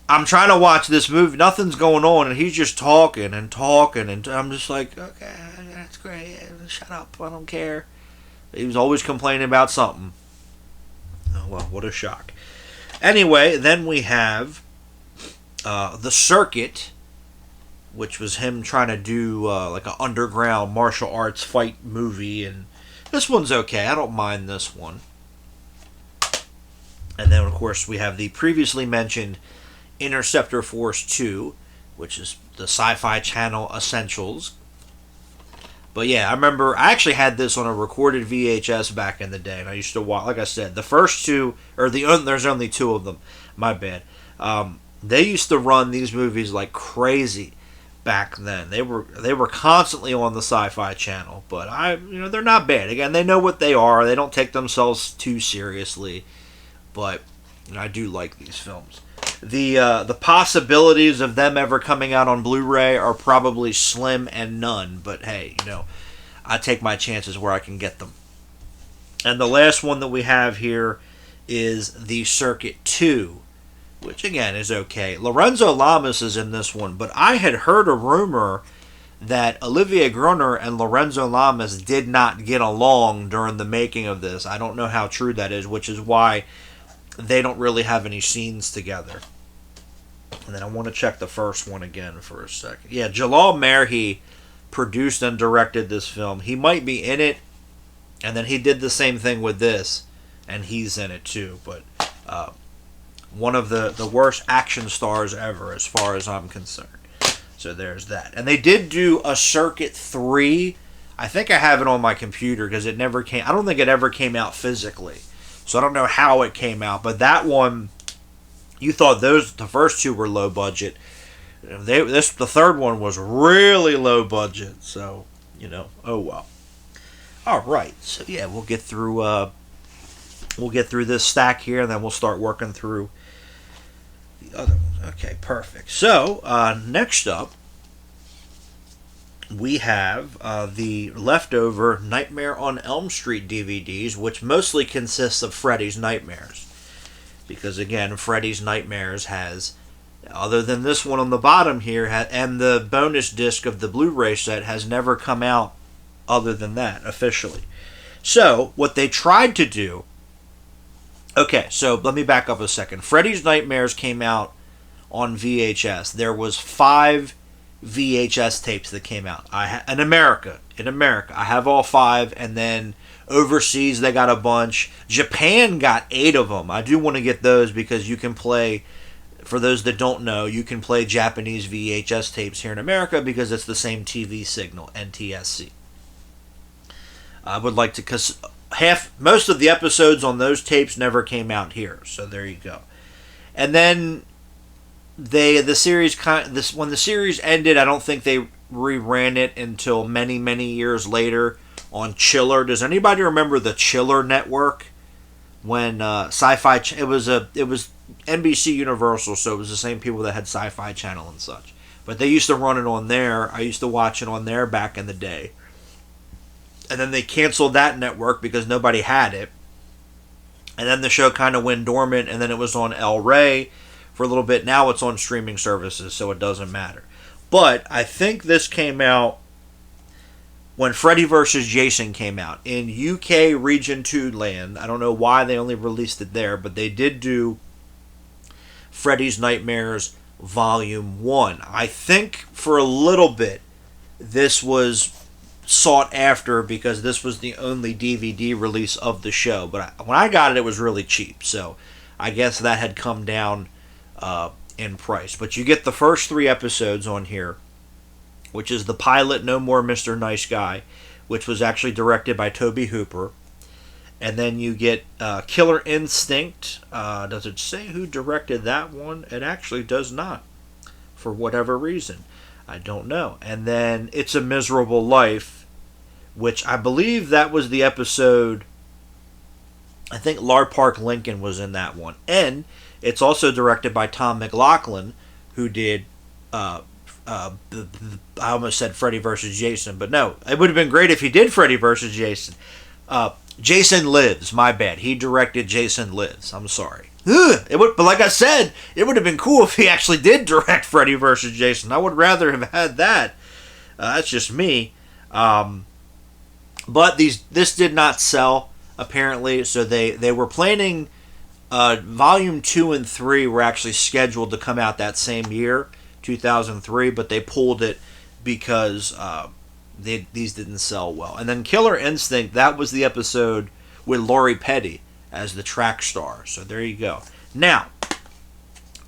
I'm trying to watch this movie. Nothing's going on, and he's just talking, and I'm just like, okay, that's great. Shut up. I don't care. He was always complaining about something. Oh, well, what a shock. Anyway, then we have The Circuit, which was him trying to do like an underground martial arts fight movie, and this one's okay. I don't mind this one. And then, of course, we have the previously mentioned Interceptor Force 2, which is the Sci-Fi Channel Essentials. But yeah, I actually had this on a recorded VHS back in the day, and I used to watch, like I said, the first two, there's only two of them, my bad. They used to run these movies like crazy back then. They were constantly on the Sci-Fi Channel, but they're not bad. Again, they know what they are. They don't take themselves too seriously, but I do like these films. The possibilities of them ever coming out on Blu-ray are probably slim and none, but hey, I take my chances where I can get them. And the last one that we have here is The Circuit 2, which again is okay. Lorenzo Lamas is in this one, but I had heard a rumor that Olivier Gruner and Lorenzo Lamas did not get along during the making of this. I don't know how true that is, which is why they don't really have any scenes together. And then I want to check the first one again for a second. Yeah, Jalal Merhi produced and directed this film. He might be in it, and then he did the same thing with this, and he's in it too. But one of the worst action stars ever, as far as I'm concerned. So there's that. And they did do a Circuit 3. I think I have it on my computer because it never came. I don't think it ever came out physically. So I don't know how it came out, but that one, you thought the first two were low budget. The third one was really low budget, so oh well. All right, so yeah, we'll get through this stack here, and then we'll start working through the other ones. Okay, perfect. So next up, we have the leftover Nightmare on Elm Street DVDs, which mostly consists of Freddy's Nightmares. Because again, Freddy's Nightmares has, other than this one on the bottom here, and the bonus disc of the Blu-ray set, has never come out other than that, officially. So, what they tried to do... Okay, so let me back up a second. Freddy's Nightmares came out on VHS. There was 5 VHS tapes that came out. In America, I have all 5, and then overseas they got a bunch. Japan got 8 of them. I do want to get those because you can play, for those that don't know, you can play Japanese VHS tapes here in America because it's the same TV signal, NTSC. I would like to, because most of the episodes on those tapes never came out here, so there you go. And then when the series ended, I don't think they reran it until many, many years later on Chiller. Does anybody remember the Chiller network? When Sci-Fi, it was NBC Universal, so it was the same people that had Sci-Fi Channel and such. But they used to run it on there. I used to watch it on there back in the day. And then they canceled that network because nobody had it. And then the show kind of went dormant, and then it was on El Rey for a little bit. Now it's on streaming services, so it doesn't matter. But I think this came out when Freddy vs. Jason came out. In UK Region 2 land, I don't know why they only released it there, but they did do Freddy's Nightmares Volume 1. I think for a little bit this was sought after because this was the only DVD release of the show. But when I got it, it was really cheap, so I guess that had come down in price. But you get the first 3 episodes on here, which is the pilot, No More Mr. Nice Guy, which was actually directed by Tobe Hooper. And then you get Killer Instinct. Does it say who directed that one? It actually does not, for whatever reason. I don't know. And then It's a Miserable Life, which I believe that was the episode. I think Lard Park Lincoln was in that one. And it's also directed by Tom McLaughlin, who did, I almost said Freddy vs. Jason, but no. It would have been great if he did Freddy vs. Jason. Jason Lives, my bad. He directed Jason Lives. I'm sorry. But like I said, it would have been cool if he actually did direct Freddy vs. Jason. I would rather have had that. That's just me. But this did not sell, apparently, so they were planning... Volume 2 and 3 were actually scheduled to come out that same year, 2003, but they pulled it because these didn't sell well. And then Killer Instinct, that was the episode with Lori Petty as the track star. So there you go. Now,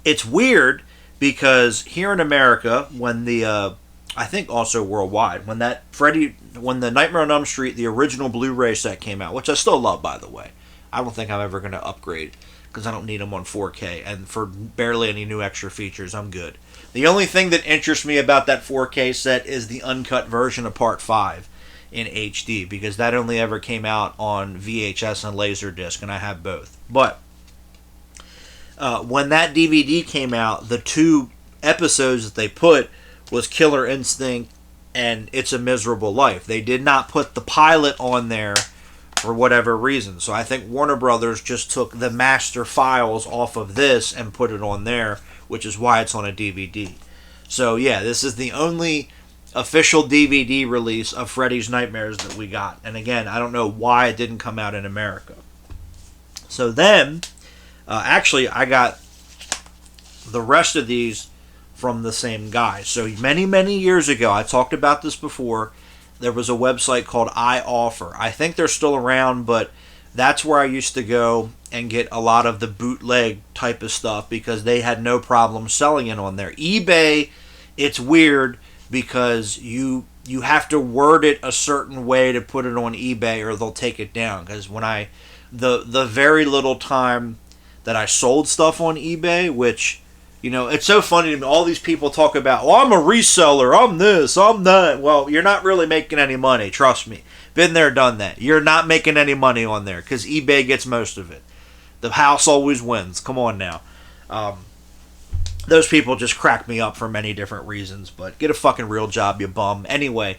it's weird because here in America, when I think also worldwide, when the Nightmare on Elm Street, the original Blu-ray set came out, which I still love, by the way. I don't think I'm ever going to upgrade because I don't need them on 4K, and for barely any new extra features, I'm good. The only thing that interests me about that 4K set is the uncut version of Part 5 in HD, because that only ever came out on VHS and Laserdisc, and I have both. But when that DVD came out, the 2 episodes that they put was Killer Instinct and It's a Miserable Life. They did not put the pilot on there for whatever reason. So I think Warner Brothers just took the master files off of this and put it on there, which is why it's on a DVD. So yeah, this is the only official DVD release of Freddy's Nightmares that we got. And again, I don't know why it didn't come out in America. So then, actually, I got the rest of these from the same guy. So many, many years ago, I talked about this before, there was a website called iOffer. I think they're still around, but that's where I used to go and get a lot of the bootleg type of stuff because they had no problem selling it on there. eBay, it's weird because you have to word it a certain way to put it on eBay or they'll take it down. Because when the very little time that I sold stuff on eBay, which You know, it's so funny to me. All these people talk about, well, I'm a reseller, I'm this, I'm that. Well, you're not really making any money, trust me. Been there, done that. You're not making any money on there because eBay gets most of it. The house always wins. Come on now. Those people just crack me up for many different reasons, but get a fucking real job, you bum. Anyway,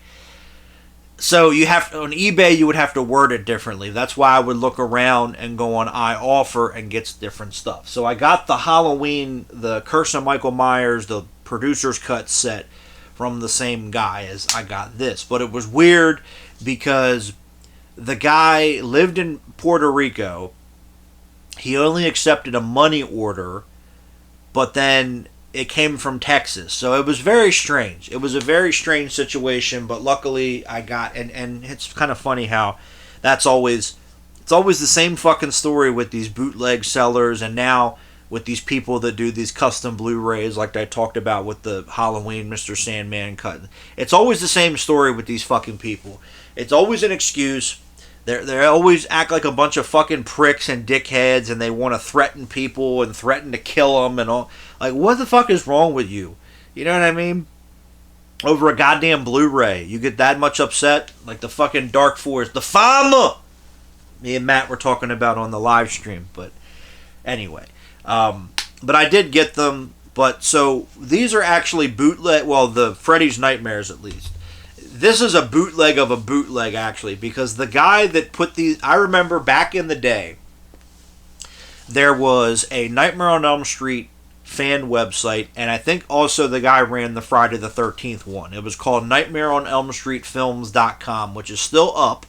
so you have on eBay you would have to word it differently. That's why I would look around and go on I offer and get different stuff. So I got the Halloween, the Curse of Michael Myers, the producer's cut set from the same guy as I got this. But it was weird because the guy lived in Puerto Rico. He only accepted a money order, but then it came from Texas. So it was very strange. It was a very strange situation, but luckily I got, and it's kind of funny how it's always the same fucking story with these bootleg sellers, and now with these people that do these custom Blu-rays like I talked about with the Halloween Mr. Sandman cut. It's always the same story with these fucking people. It's always an excuse. They always act like a bunch of fucking pricks and dickheads, and they want to threaten people and threaten to kill them and all. Like, what the fuck is wrong with you? You know what I mean? Over a goddamn Blu-ray, you get that much upset? Like the fucking Dark Forest, the farmer. Me and Matt were talking about on the live stream, but anyway, but I did get them. But so these are actually bootleg. Well, the Freddy's Nightmares at least. This is a bootleg of a bootleg, actually, because the guy that put these... I remember back in the day, there was a Nightmare on Elm Street fan website, and I think also the guy ran the Friday the 13th one. It was called NightmareOnElmStreetFilms.com, which is still up.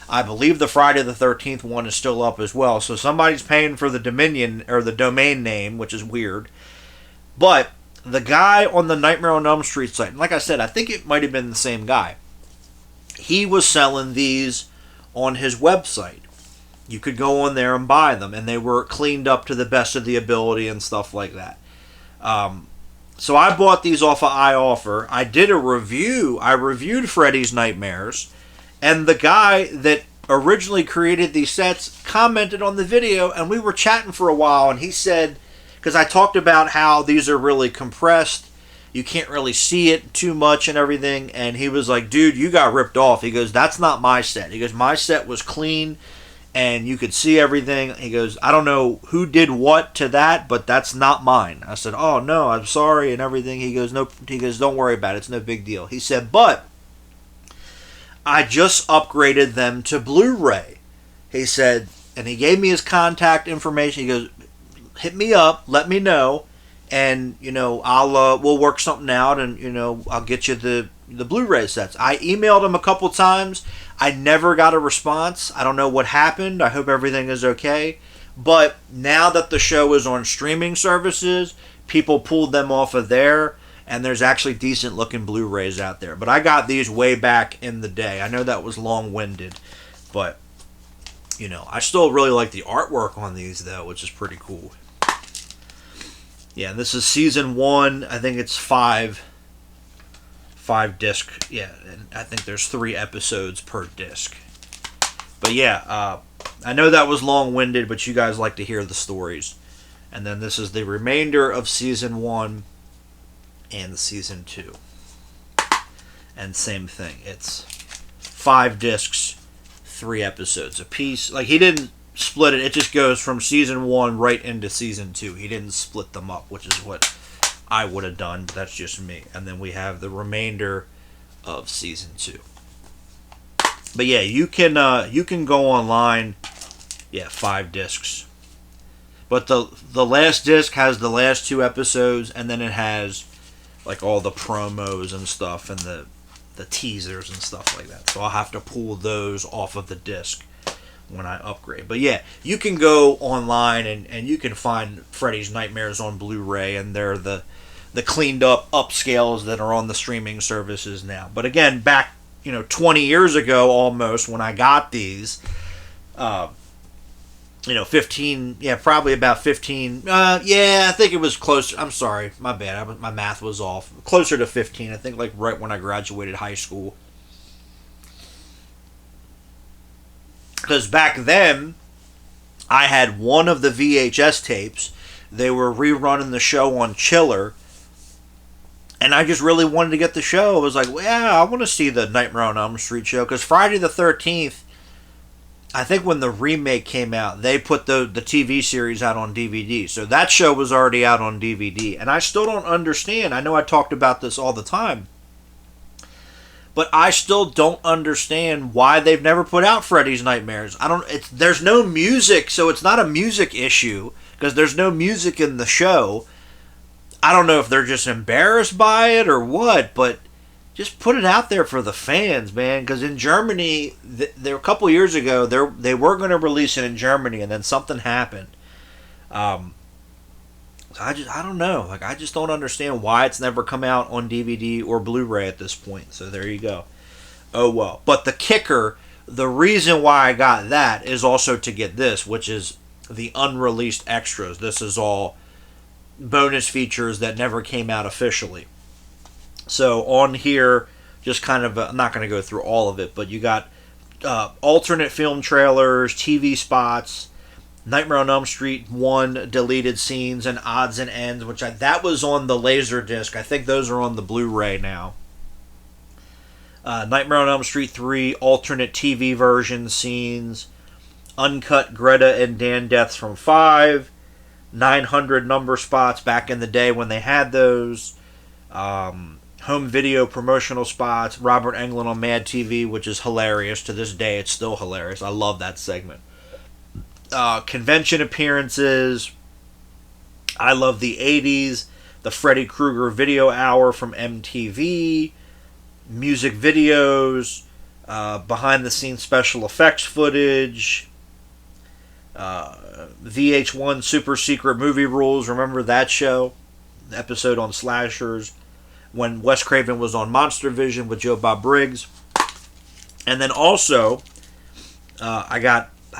I believe the Friday the 13th one is still up as well, so somebody's paying for the Dominion, or the domain name, which is weird. But the guy on the Nightmare on Elm Street site, and like I said, I think it might have been the same guy. He was selling these on his website. You could go on there and buy them, and they were cleaned up to the best of the ability and stuff like that. So I bought these off of iOffer. I did a review. I reviewed Freddy's Nightmares, and the guy that originally created these sets commented on the video, and we were chatting for a while, and he said, because I talked about how these are really compressed, you can't really see it too much and everything, and he was like, dude, you got ripped off. He goes, that's not my set. He goes, my set was clean, and you could see everything. He goes, I don't know who did what to that, but that's not mine. I said, oh, no, I'm sorry, and everything. He goes, no. He goes, don't worry about it. It's no big deal. He said, but I just upgraded them to Blu-ray. He said, and he gave me his contact information. He goes, hit me up, let me know, and I'll we'll work something out, and I'll get you the Blu-ray sets. I emailed him a couple times. I never got a response. I don't know what happened. I hope everything is okay. But now that the show is on streaming services, people pulled them off of there, and there's actually decent looking Blu-rays out there. But I got these way back in the day. I know that was long-winded, but I still really like the artwork on these though, which is pretty cool. Yeah, this is season 1. I think it's 5 disc. Yeah, and I think there's 3 episodes per disc. But yeah, I know that was long-winded, but you guys like to hear the stories. And then this is the remainder of season 1 and season 2. And same thing. It's 5 discs, 3 episodes a piece. Like, he didn't split it. It just goes from season 1 right into season 2. He didn't split them up, which is what I would have done, but that's just me. And then we have the remainder of season 2. But yeah, you can go online. Yeah, 5 discs. But the last disc has the last 2 episodes, and then it has like all the promos and stuff, and the teasers and stuff like that. So I'll have to pull those off of the disc when I upgrade. But yeah, you can go online and you can find Freddy's Nightmares on Blu-ray, and they're the cleaned up upscales that are on the streaming services now. But again, back 20 years ago almost, when I got these, 15, yeah, probably about 15, yeah, I think it was closer, I'm sorry, my bad, my math was off, closer to 15, I think like right when I graduated high school. Because back then, I had one of the VHS tapes they were rerunning the show on Chiller, and I just really wanted to get the show. I was like, well, yeah, I want to see the Nightmare on Elm Street show, because Friday the 13th, I think when the remake came out, they put the TV series out on DVD. So that show was already out on DVD. And I still don't understand. I know I talked about this all the time, but I still don't understand why they've never put out Freddy's Nightmares. There's no music, so it's not a music issue, because there's no music in the show. I don't know if they're just embarrassed by it or what, but just put it out there for the fans, man. Because in Germany, there a couple years ago, they were going to release it in Germany, and then something happened. I don't know. Like, I just don't understand why it's never come out on DVD or Blu-ray at this point. So there you go. Oh well. But the kicker, the reason why I got that is also to get this, which is the unreleased extras. This is all bonus features that never came out officially. So on here, just kind of, I'm not going to go through all of it, but you got alternate film trailers, TV spots, Nightmare on Elm Street 1 deleted scenes, and odds and ends, that was on the Laserdisc. I think those are on the Blu-ray now. Nightmare on Elm Street 3 alternate TV version scenes, uncut Greta and Dan deaths from 5, 900 number spots back in the day when they had those, home video promotional spots, Robert Englund on Mad TV, which is hilarious. To this day, it's still hilarious. I love that segment. Convention appearances. I love the 80s. The Freddy Krueger video hour from MTV. Music videos. Behind the scenes special effects footage. VH1 Super Secret Movie Rules. Remember that show? The episode on slashers. When Wes Craven was on Monster Vision with Joe Bob Briggs. And then also, I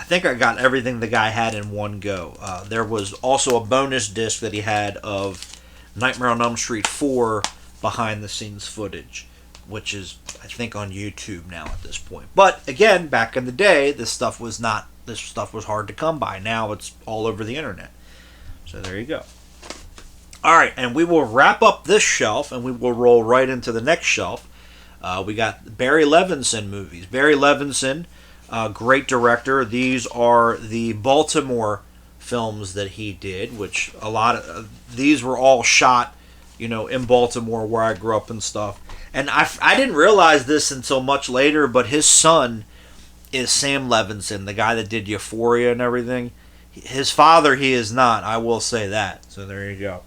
think I got everything the guy had in one go. There was also a bonus disc that he had of Nightmare on Elm Street 4 behind the scenes footage, which is, I think, on YouTube now at this point. But again, back in the day, this stuff was hard to come by. Now it's all over the internet. So there you go. Alright, and we will wrap up this shelf, and we will roll right into the next shelf. We got Barry Levinson movies. Barry Levinson, great director. These are the Baltimore films that he did, which a lot of these were all shot, in Baltimore where I grew up and stuff. And I didn't realize this until much later, but his son is Sam Levinson, the guy that did Euphoria and everything. His father, he is not. I will say that. So there you go.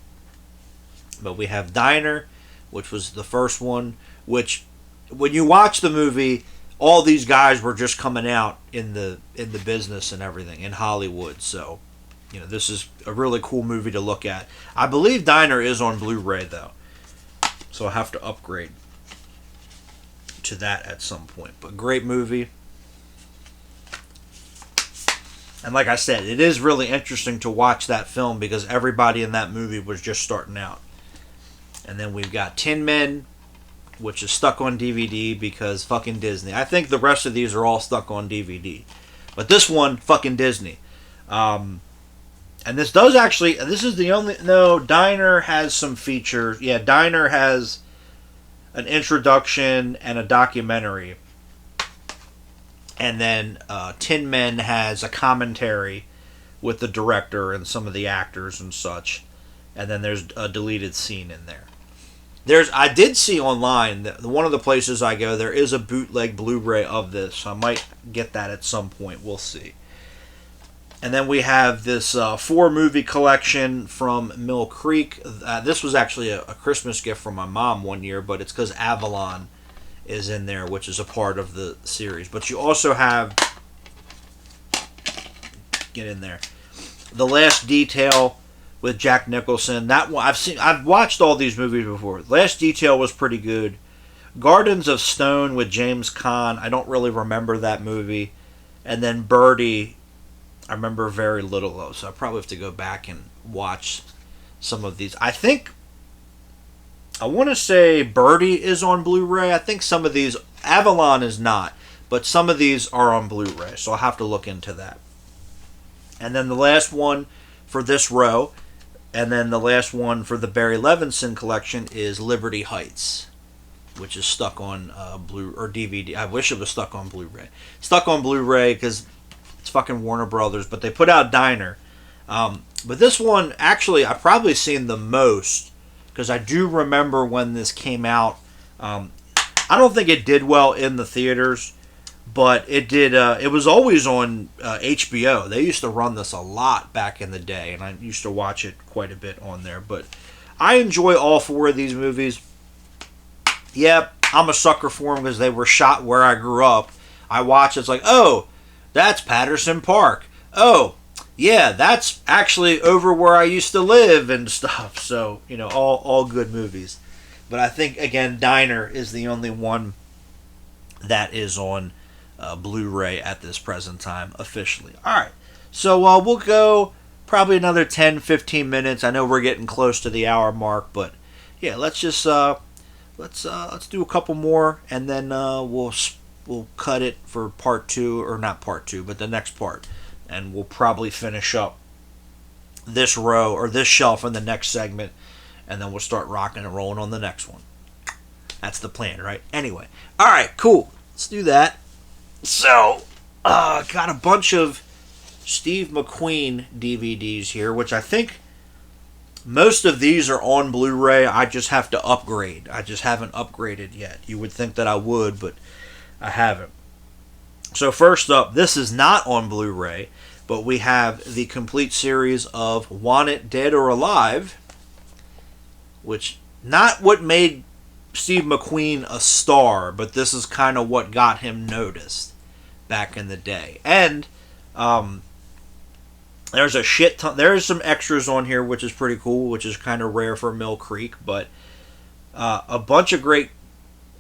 But we have Diner, which was the first one, which when you watch the movie, all these guys were just coming out in the business and everything in Hollywood. So, this is a really cool movie to look at. I believe Diner is on Blu-ray though, so I'll have to upgrade to that at some point. But great movie. And like I said, it is really interesting to watch that film because everybody in that movie was just starting out. And then we've got Tin Men, which is stuck on DVD because fucking Disney. I think the rest of these are all stuck on DVD. But this one, fucking Disney. And this does actually, this is the only, no, Diner has some features. Yeah, Diner has an introduction and a documentary. And then Tin Men has a commentary with the director and some of the actors and such. And then there's a deleted scene in there. I did see online that one of the places I go, there is a bootleg Blu-ray of this. So I might get that at some point. We'll see. And then we have this 4-movie collection from Mill Creek. This was actually a Christmas gift from my mom one year, but it's because Avalon is in there, which is a part of the series. But you also have, get in there, The Last Detail with Jack Nicholson. That one I've watched all these movies before. Last Detail was pretty good. Gardens of Stone with James Caan. I don't really remember that movie. And then Birdie, I remember very little of, so I probably have to go back and watch some of these. I want to say Birdie is on Blu-ray. I think some of these, Avalon is not, but some of these are on Blu-ray, so I'll have to look into that. And then the last one for this row, And then the last one for the Barry Levinson collection is Liberty Heights, which is stuck on Blu or DVD. I wish it was stuck on Blu-ray. Stuck on Blu-ray because it's fucking Warner Brothers, but they put out Diner. But this one, actually, I've probably seen the most because I do remember when this came out. I don't think it did well in the theaters, but it did. It was always on HBO. They used to run this a lot back in the day, and I used to watch it quite a bit on there. But I enjoy all four of these movies. Yep, I'm a sucker for them because they were shot where I grew up. I watch it's like, oh, that's Patterson Park. Oh, yeah, that's actually over where I used to live and stuff. So, all good movies. But I think, again, Diner is the only one that is on Blu-ray at this present time officially. All right, so we'll go probably another 10, 15 minutes. I know we're getting close to the hour mark, but yeah, let's just... Let's do a couple more, and then we'll cut it for part 2, or not part 2, but the next part, and we'll probably finish up this row or this shelf in the next segment, and then we'll start rocking and rolling on the next one. That's the plan, right? Anyway, all right, cool. Let's do that. So, got a bunch of Steve McQueen DVDs here, which I think. Most of these are on Blu-ray. I just have to upgrade. I just haven't upgraded yet. You would think that I would, but I haven't. So first up, this is not on Blu-ray, but we have the complete series of Wanted Dead or Alive, which not what made Steve McQueen a star, but this is kind of what got him noticed back in the day. And there's a shit ton. There's some extras on here, which is pretty cool, which is kind of rare for Mill Creek. But a bunch of great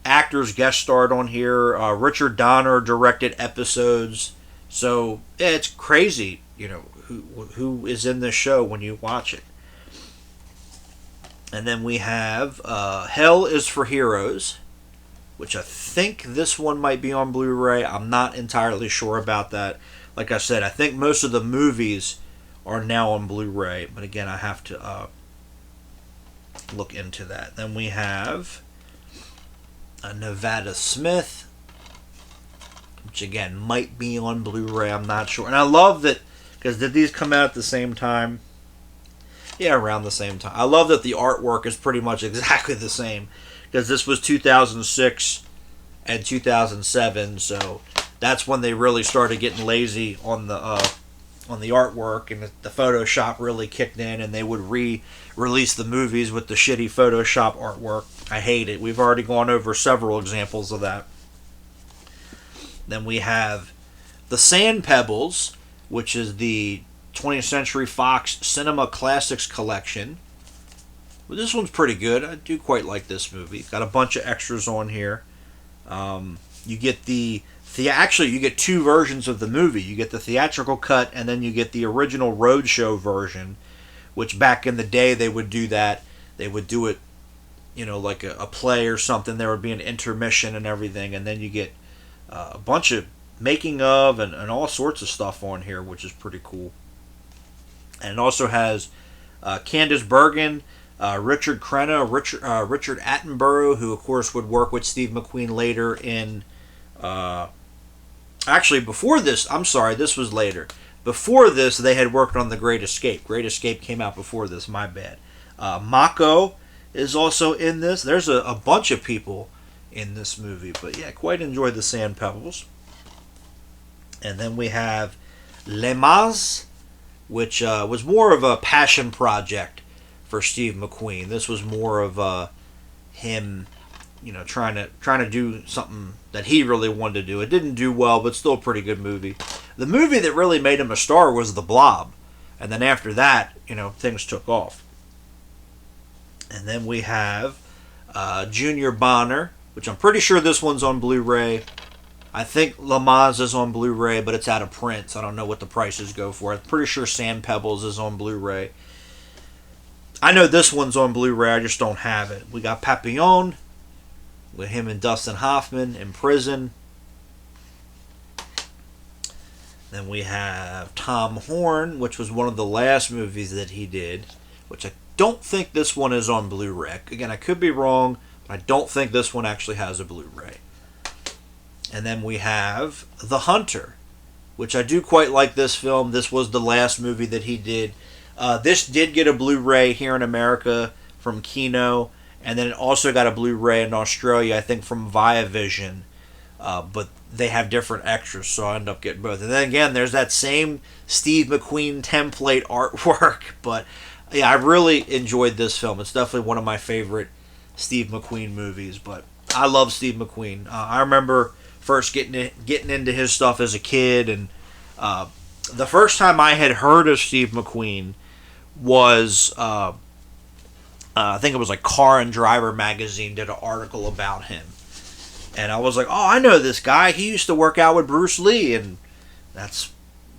actors guest starred on here. Richard Donner directed episodes. So yeah, it's crazy, who is in this show when you watch it. And then we have Hell is for Heroes, which I think this one might be on Blu-ray. I'm not entirely sure about that. Like I said, I think most of the movies are now on Blu-ray, but again, I have to look into that. Then we have Nevada Smith, which again might be on Blu-ray. I'm not sure. And I love that, because did these come out at the same time? Yeah, around the same time. I love that the artwork is pretty much exactly the same, because this was 2006 and 2007, so that's when they really started getting lazy on the artwork, and the Photoshop really kicked in, and they would re-release the movies with the shitty Photoshop artwork. I hate it. We've already gone over several examples of that. Then we have The Sand Pebbles, which is the 20th Century Fox Cinema Classics Collection. Well, this one's pretty good. I do quite like this movie. Got a bunch of extras on here. You get actually, you get two versions of the movie. You get the theatrical cut, and then you get the original roadshow version, which back in the day they would do that. They would do it, like a play or something. There would be an intermission and everything, and then you get a bunch of making of and all sorts of stuff on here, which is pretty cool. And it also has Candice Bergen, Richard Crenna, Richard Attenborough, who of course would work with Steve McQueen later in... Actually, before this, I'm sorry, this was later. Before this, they had worked on The Great Escape. Great Escape came out before this, my bad. Mako is also in this. There's a bunch of people in this movie. But yeah, quite enjoyed The Sand Pebbles. And then we have Les Mis, which was more of a passion project for Steve McQueen. This was more of him... trying to do something that he really wanted to do. It didn't do well, but still a pretty good movie. The movie that really made him a star was The Blob. And then after that, things took off. And then we have Junior Bonner, which I'm pretty sure this one's on Blu-ray. I think Lamaze is on Blu-ray, but it's out of print, so I don't know what the prices go for. I'm pretty sure Sand Pebbles is on Blu-ray. I know this one's on Blu-ray, I just don't have it. We got Papillon, with him and Dustin Hoffman in prison. Then we have Tom Horn, which was one of the last movies that he did, which I don't think this one is on Blu-ray. Again, I could be wrong, but I don't think this one actually has a Blu-ray. And then we have The Hunter, which I do quite like this film. This was the last movie that he did. This did get a Blu-ray here in America from Kino, and then it also got a Blu-ray in Australia, I think from Viavision. But they have different extras, so I end up getting both. And then again, there's that same Steve McQueen template artwork. But yeah, I really enjoyed this film. It's definitely one of my favorite Steve McQueen movies. But I love Steve McQueen. I remember first getting into his stuff as a kid, and the first time I had heard of Steve McQueen was I think it was like Car and Driver magazine did an article about him. And I was like, oh, I know this guy. He used to work out with Bruce Lee. And that's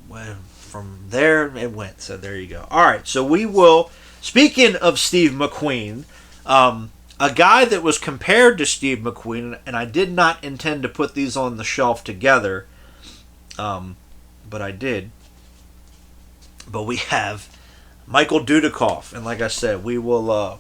when from there it went. So there you go. All right. So we will, speaking of Steve McQueen, a guy that was compared to Steve McQueen, and I did not intend to put these on the shelf together, but I did. But we have Michael Dudikoff. And like I said, we will...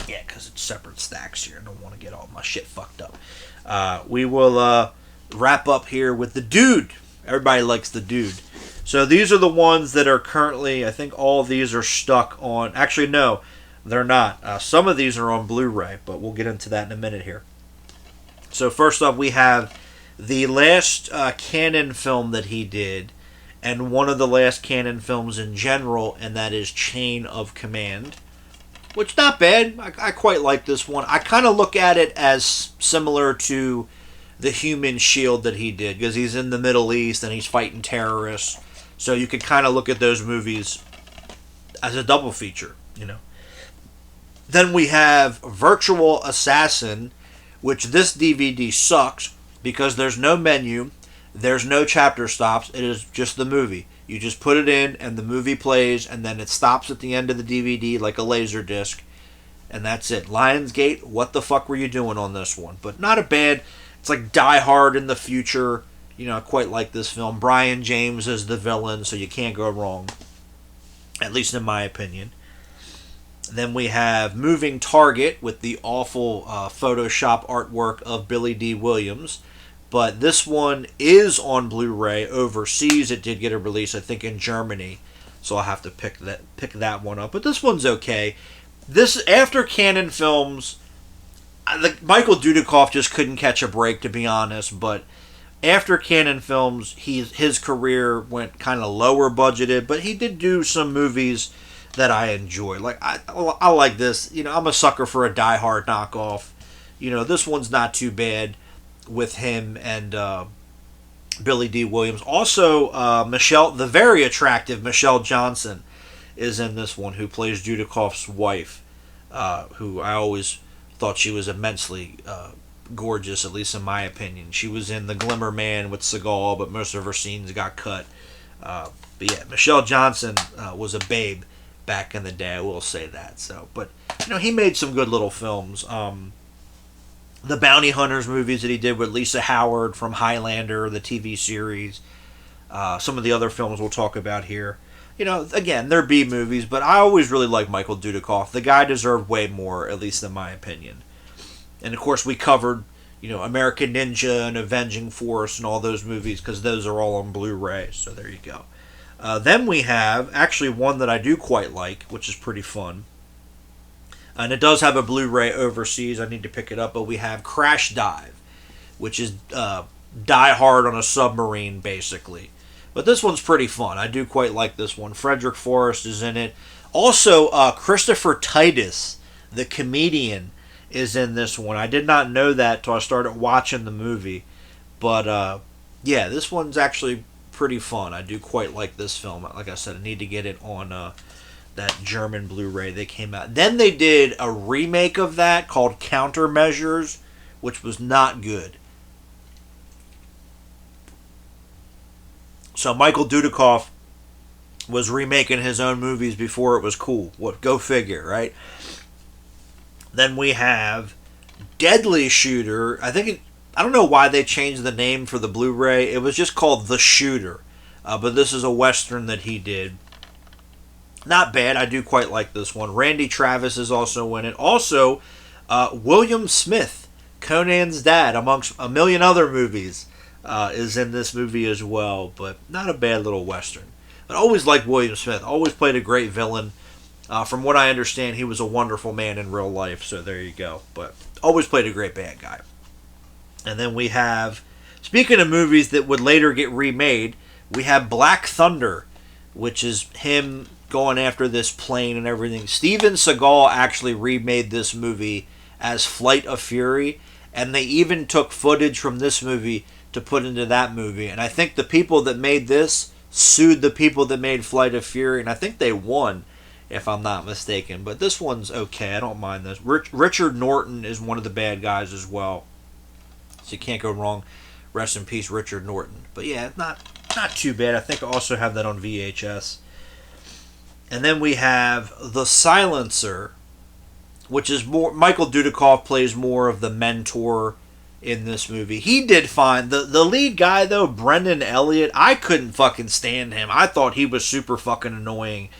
yeah, because it's separate stacks here. I don't want to get all my shit fucked up. We will wrap up here with The Dude. Everybody likes The Dude. So these are the ones that are currently, I think all of these are stuck on... Actually, no, they're not. Some of these are on Blu-ray, but we'll get into that in a minute here. So first up, we have the last Cannon film that he did, and one of the last Cannon films in general, and that is Chain of Command. Which, not bad. I quite like this one. I kind of look at it as similar to the Human Shield that he did, because he's in the Middle East and he's fighting terrorists. So you could kind of look at those movies as a double feature, you know. Then we have Virtual Assassin, which this DVD sucks because there's no menu, there's no chapter stops, it is just the movie. You just put it in, and the movie plays, and then it stops at the end of the DVD like a laser disc, and that's it. Lionsgate, what the fuck were you doing on this one? But not a bad... It's like Die Hard in the future. You know, I quite like this film. Brian James is the villain, so you can't go wrong. At least in my opinion. Then we have Moving Target with the awful Photoshop artwork of Billy D. Williams. But this one is on Blu-ray overseas. It did get a release, I think, in Germany. So I'll have to pick that one up. But this one's okay. This, after Cannon films, Michael Dudikoff just couldn't catch a break, to be honest. But after Cannon films, his career went kind of lower budgeted. But he did do some movies that I enjoy. Like, I like this. You know, I'm a sucker for a Die Hard knockoff. You know, this one's not too bad with him and Billy D. Williams. Also, the very attractive Michelle Johnson is in this one, who plays Dudikoff's wife, who I always thought she was immensely gorgeous, at least in my opinion. She was in The Glimmer Man with Seagal, but most of her scenes got cut. But yeah, Michelle Johnson was a babe back in the day, I will say that. So, but you know, he made some good little films. The Bounty Hunters movies that he did with Lisa Howard from Highlander, the TV series. Some of the other films we'll talk about here. You know, again, they're B movies, but I always really liked Michael Dudikoff. The guy deserved way more, at least in my opinion. And of course, we covered, you know, American Ninja and Avenging Force and all those movies, because those are all on Blu-ray. So there you go. Then we have, actually, one that I do quite like, which is pretty fun. And it does have a Blu-ray overseas. I need to pick it up. But we have Crash Dive, which is Die Hard on a submarine, basically. But this one's pretty fun. I do quite like this one. Frederick Forrest is in it. Also, Christopher Titus, the comedian, is in this one. I did not know that until I started watching the movie. But, yeah, this one's actually pretty fun. I do quite like this film. Like I said, I need to get it on that German Blu-ray that came out. Then they did a remake of that called Countermeasures, which was not good. So Michael Dudikoff was remaking his own movies before it was cool. What? Go figure, right? Then we have Deadly Shooter. I don't know why they changed the name for the Blu-ray. It was just called The Shooter. But this is a Western that he did. Not bad. I do quite like this one. Randy Travis is also in it. Also, William Smith, Conan's dad, amongst a million other movies, is in this movie as well. But not a bad little western. But always liked William Smith. Always played a great villain. From what I understand, he was a wonderful man in real life. So there you go. But always played a great bad guy. And then we have, speaking of movies that would later get remade, we have Black Thunder, which is him going after this plane and everything. Steven Seagal actually remade this movie as Flight of Fury, and they even took footage from this movie to put into that movie. And I think the people that made this sued the people that made Flight of Fury, and I think they won, if I'm not mistaken. But this one's okay. I don't mind this. Richard Norton is one of the bad guys as well, so you can't go wrong. Rest in peace, Richard Norton. But yeah, not too bad. I think I also have that on VHS. And then we have The Silencer, which is more, Michael Dudikoff plays more of the mentor in this movie. He did fine. The lead guy though, Brendan Elliott, I couldn't fucking stand him. I thought he was super fucking annoying.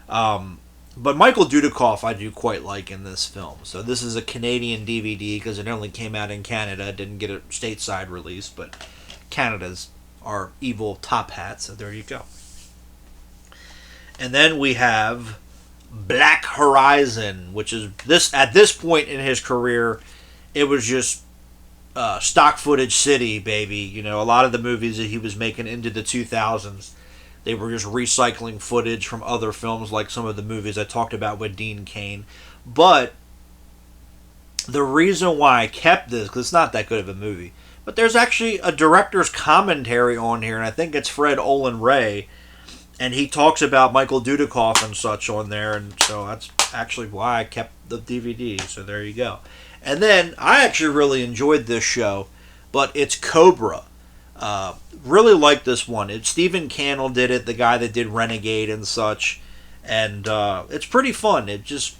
But Michael Dudikoff I do quite like in this film. So this is a Canadian DVD because it only came out in Canada. It didn't get a stateside release, but Canada's our evil top hat, so there you go. And then we have Black Horizon, which is this at this point in his career, it was just stock footage city, baby. You know, a lot of the movies that he was making into the 2000s, they were just recycling footage from other films, like some of the movies I talked about with Dean Cain. But the reason why I kept this, because it's not that good of a movie, but there's actually a director's commentary on here, and I think it's Fred Olen Ray, and he talks about Michael Dudikoff and such on there, and so that's actually why I kept the DVD, so there you go. And then, I actually really enjoyed this show, but it's Cobra. Really like this one. Stephen Cannell did it, the guy that did Renegade and such, and it's pretty fun. It just,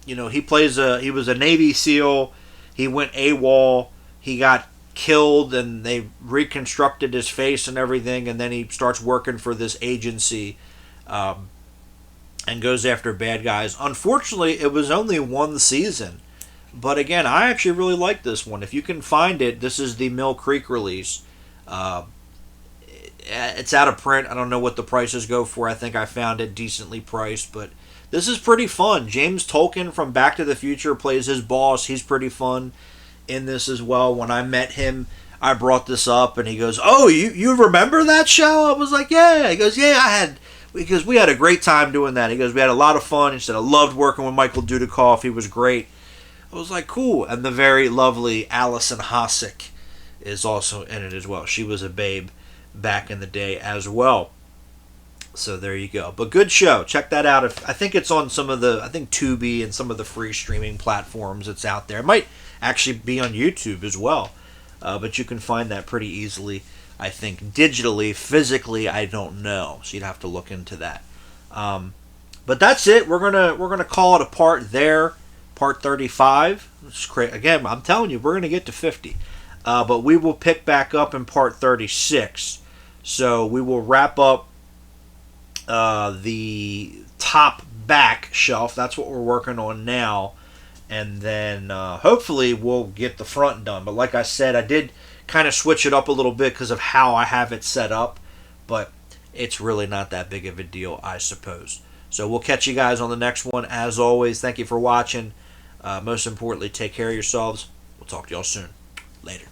you know, he was a Navy SEAL, he went AWOL, he got killed and they reconstructed his face and everything, and then he starts working for this agency and goes after bad guys. Unfortunately, it was only one season, but again, I actually really like this one. If you can find it, this is the Mill Creek release. It's out of print. I don't know what the prices go for. I think I found it decently priced, but this is pretty fun. James Tolkien from Back to the Future plays his boss. He's pretty fun in this as well. When I met him, I brought this up, and he goes, "Oh, you remember that show?" I was like, "Yeah." He goes, "Yeah, because we had a great time doing that." He goes, "We had a lot of fun." He said, "I loved working with Michael Dudikoff. He was great." I was like, "Cool." And the very lovely Alison Hossack is also in it as well. She was a babe back in the day as well. So there you go. But good show. Check that out. I think it's on some of the, I think Tubi and some of the free streaming platforms it's out there. It might actually be on YouTube as well. But you can find that pretty easily, I think, digitally. Physically, I don't know. So you'd have to look into that. But that's it. We're gonna call it a part there. Part 35. It's great. Again, I'm telling you, we're gonna get to 50. But we will pick back up in part 36. So we will wrap up the top back shelf. That's what we're working on now. And then hopefully we'll get the front done. But like I said, I did kind of switch it up a little bit because of how I have it set up. But it's really not that big of a deal, I suppose. So we'll catch you guys on the next one. As always, thank you for watching. Most importantly, take care of yourselves. We'll talk to y'all soon. Later.